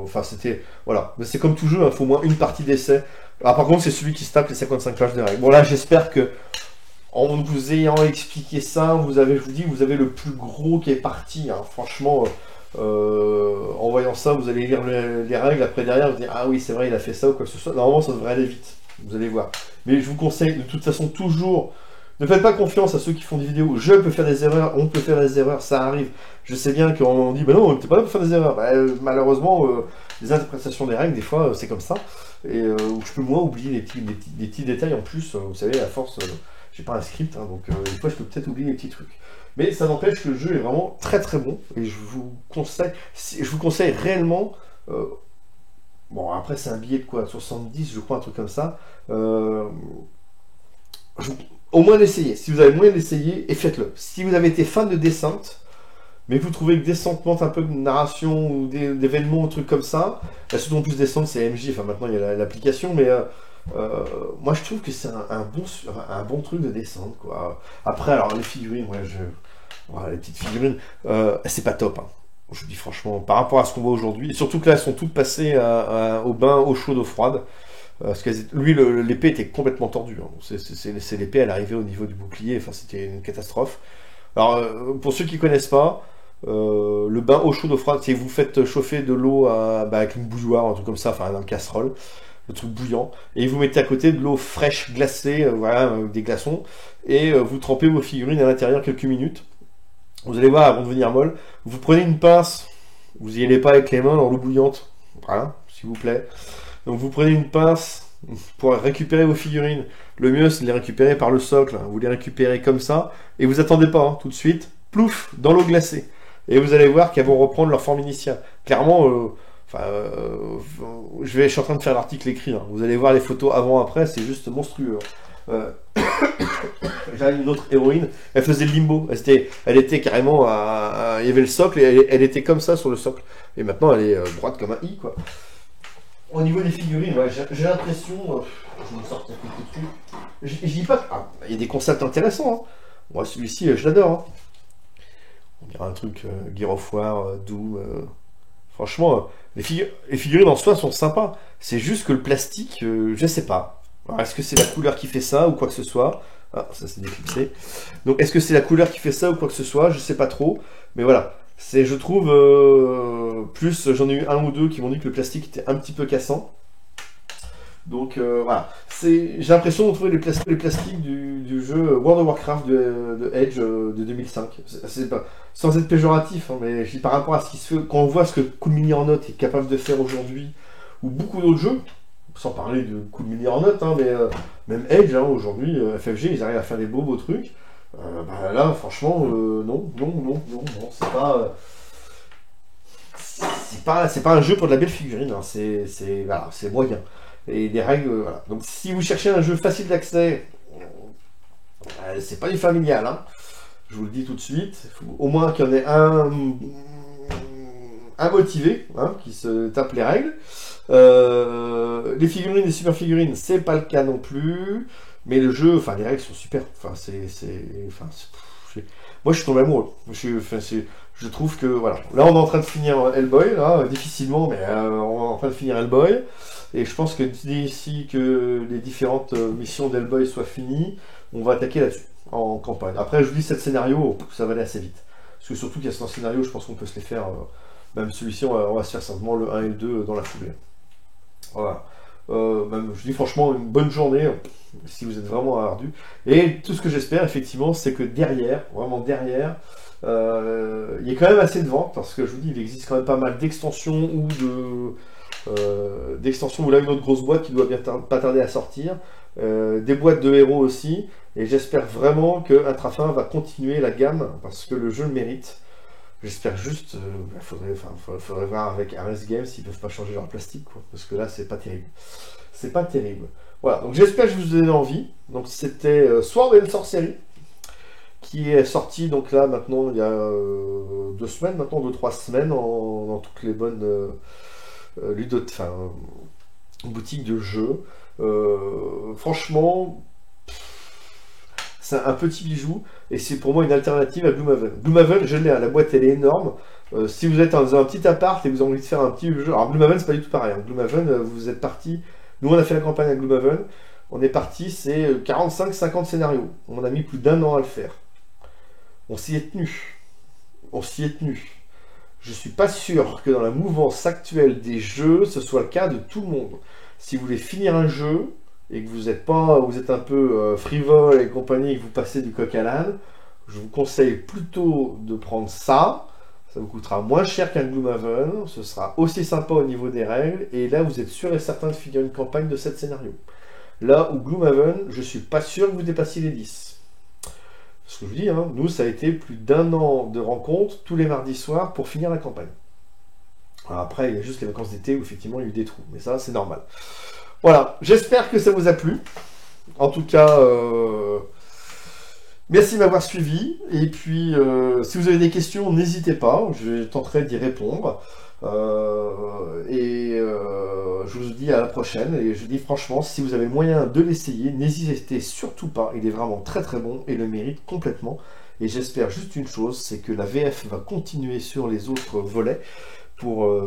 enfin c'était... Voilà, mais c'est comme tout jeu, il faut au moins une partie d'essai. Ah, par contre, c'est celui qui se tape les 55 pages de règles. Bon là, j'espère que, en vous ayant expliqué ça, je vous dis, vous avez le plus gros qui est parti. Hein. Franchement, en voyant ça, vous allez lire les règles, après derrière, vous allez dire, ah oui, c'est vrai, il a fait ça ou quoi que ce soit. Normalement, ça devrait aller vite, vous allez voir. Mais je vous conseille de toute façon toujours... Ne faites pas confiance à ceux qui font des vidéos. Je peux faire des erreurs, on peut faire des erreurs, ça arrive. Je sais bien qu'on dit, bah non, t'es pas là pour faire des erreurs. Bah, malheureusement, les interprétations des règles, des fois, c'est comme ça. Et je peux moi oublier des petits détails en plus. Vous savez, à force, j'ai pas un script, hein, donc des fois, je peux peut-être oublier des petits trucs. Mais ça n'empêche que le jeu est vraiment très très bon. Et je vous conseille réellement... bon, après, c'est un billet de quoi 70, je crois, un truc comme ça. Au moins d'essayer. Si vous avez moyen d'essayer, et faites-le. Si vous avez été fan de descente, mais que vous trouvez que descente manque un peu de narration ou d'événements ou trucs comme ça, surtout en plus descente c'est MJ, enfin maintenant il y a l'application, mais moi je trouve que c'est un bon truc de descente, quoi. Après, alors les figurines, voilà, les petites figurines, c'est pas top, hein. Je vous dis franchement, par rapport à ce qu'on voit aujourd'hui, surtout que là elles sont toutes passées au bain, eau chaude, eau froide. Parce que lui, l'épée était complètement tordue. Hein. C'est l'épée, elle arrivait au niveau du bouclier, enfin c'était une catastrophe. Alors, pour ceux qui connaissent pas, le bain eau chaude, eau froide, c'est vous faites chauffer de l'eau avec une bouilloire, un truc comme ça, enfin dans une casserole, le truc bouillant, et vous mettez à côté de l'eau fraîche glacée, voilà, des glaçons, et vous trempez vos figurines à l'intérieur quelques minutes. Vous allez voir, elles vont devenir molles. Vous prenez une pince, vous y allez pas avec les mains dans l'eau bouillante, voilà, s'il vous plaît. Donc vous prenez une pince pour récupérer vos figurines. Le mieux, c'est de les récupérer par le socle. Vous les récupérez comme ça, et vous attendez pas, hein, tout de suite, plouf, dans l'eau glacée. Et vous allez voir qu'elles vont reprendre leur forme initiale. Clairement, je suis en train de faire l'article écrit. Hein. Vous allez voir les photos avant-après, c'est juste monstrueux. J'ai une autre héroïne, elle faisait le limbo. Elle était carrément il y avait le socle, et elle était comme ça sur le socle. Et maintenant, elle est droite comme un i, quoi. Au niveau des figurines, ouais, j'ai l'impression... je vais me sortir un peu dessus. Je dis pas... il y a des concepts intéressants. Hein. Moi, celui-ci, je l'adore. Hein. On dirait un truc Gear of War, Doom... Franchement, les figurines en soi sont sympas. C'est juste que le plastique, je sais pas. Est-ce que c'est la couleur qui fait ça ou quoi que ce soit? Ah, ça s'est déclipsé. Donc, est-ce que c'est la couleur qui fait ça ou quoi que ce soit? Je sais pas trop. Mais voilà. Je trouve, plus j'en ai eu 1 ou 2 qui m'ont dit que le plastique était un petit peu cassant. Donc voilà, j'ai l'impression de trouver les plastiques du jeu World of Warcraft de Edge de 2005. C'est pas, sans être péjoratif, hein, mais je dis par rapport à ce qui se fait, quand on voit ce que Cool Mini Hornet est capable de faire aujourd'hui, ou beaucoup d'autres jeux, sans parler de Cool Mini Hornet, hein, mais même Edge, hein, aujourd'hui, FFG, ils arrivent à faire des beaux trucs. Là, franchement, non, c'est pas un jeu pour de la belle figurine, hein, c'est moyen. Et les règles, voilà. Donc si vous cherchez un jeu facile d'accès, c'est pas du familial, hein. Je vous le dis tout de suite. Il faut au moins qu'il y en ait un motivé, hein, qui se tape les règles. Les figurines, les super figurines, c'est pas le cas non plus. Mais le jeu, enfin les règles sont super. Enfin moi je suis tombé amoureux. Je trouve que voilà. Là on est en train de finir Hellboy, là, difficilement, mais on est en train de finir Hellboy. Et je pense que d'ici que les différentes missions d'Hellboy soient finies, on va attaquer là-dessus, en campagne. Après, je vous dis, 7 scénarios, ça va aller assez vite. Parce que surtout qu'il y a 100 scénarios, je pense qu'on peut se les faire. Même celui-ci, on va se faire simplement le 1 et le 2 dans la foulée. Voilà. Même, je dis franchement, une bonne journée, si vous êtes vraiment ardu. Et tout ce que j'espère, effectivement, c'est que derrière, vraiment derrière, il y a quand même assez de ventes, parce que je vous dis, il existe quand même pas mal d'extensions ou d'extensions ou là une autre grosse boîte qui doit pas tarder à sortir, des boîtes de héros aussi, et j'espère vraiment que Intrafin va continuer la gamme, parce que le jeu le mérite. J'espère juste, faudrait voir avec RS Games s'ils peuvent pas changer leur plastique, quoi, parce que là c'est pas terrible. C'est pas terrible. Voilà, donc j'espère que je vous ai donné envie. Donc c'était Sword and Sorcery, qui est sorti donc là maintenant il y a 2 semaines, maintenant 2-3 semaines, dans toutes les bonnes boutiques de jeux. Franchement, c'est un petit bijou et c'est pour moi une alternative à Gloomhaven. Gloomhaven, je l'ai, hein, la boîte elle est énorme. Si vous êtes dans un petit appart et vous avez envie de faire un petit jeu, alors Gloomhaven c'est pas du tout pareil. Hein. Gloomhaven, vous êtes parti. Nous on a fait la campagne à Gloomhaven. On est parti, c'est 45-50 scénarios. On a mis plus d'1 an à le faire. On s'y est tenu. On s'y est tenu. Je suis pas sûr que dans la mouvance actuelle des jeux, ce soit le cas de tout le monde. Si vous voulez finir un jeu et que vous êtes un peu frivole et compagnie et que vous passez du coq à l'âne, je vous conseille plutôt de prendre ça. Ça vous coûtera moins cher qu'un Gloomhaven, ce sera aussi sympa au niveau des règles, et là vous êtes sûr et certain de finir une campagne de 7 scénarios. Là où Gloomhaven, je suis pas sûr que vous dépassiez les 10. Ce que je vous dis, hein, nous ça a été plus d'1 an de rencontres tous les mardis soirs pour finir la campagne. Alors après, il y a juste les vacances d'été où effectivement il y a eu des trous, mais ça c'est normal. Voilà, j'espère que ça vous a plu. En tout cas, merci de m'avoir suivi. Et puis, si vous avez des questions, n'hésitez pas, je tenterai d'y répondre. Je vous dis à la prochaine. Et je dis franchement, si vous avez moyen de l'essayer, n'hésitez surtout pas. Il est vraiment très très bon et le mérite complètement. Et j'espère juste une chose, c'est que la VF va continuer sur les autres volets.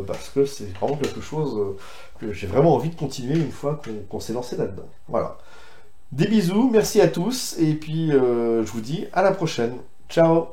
Parce que c'est vraiment quelque chose que j'ai vraiment envie de continuer une fois qu'on s'est lancé là-dedans. Voilà. Des bisous, merci à tous, et puis je vous dis à la prochaine. Ciao!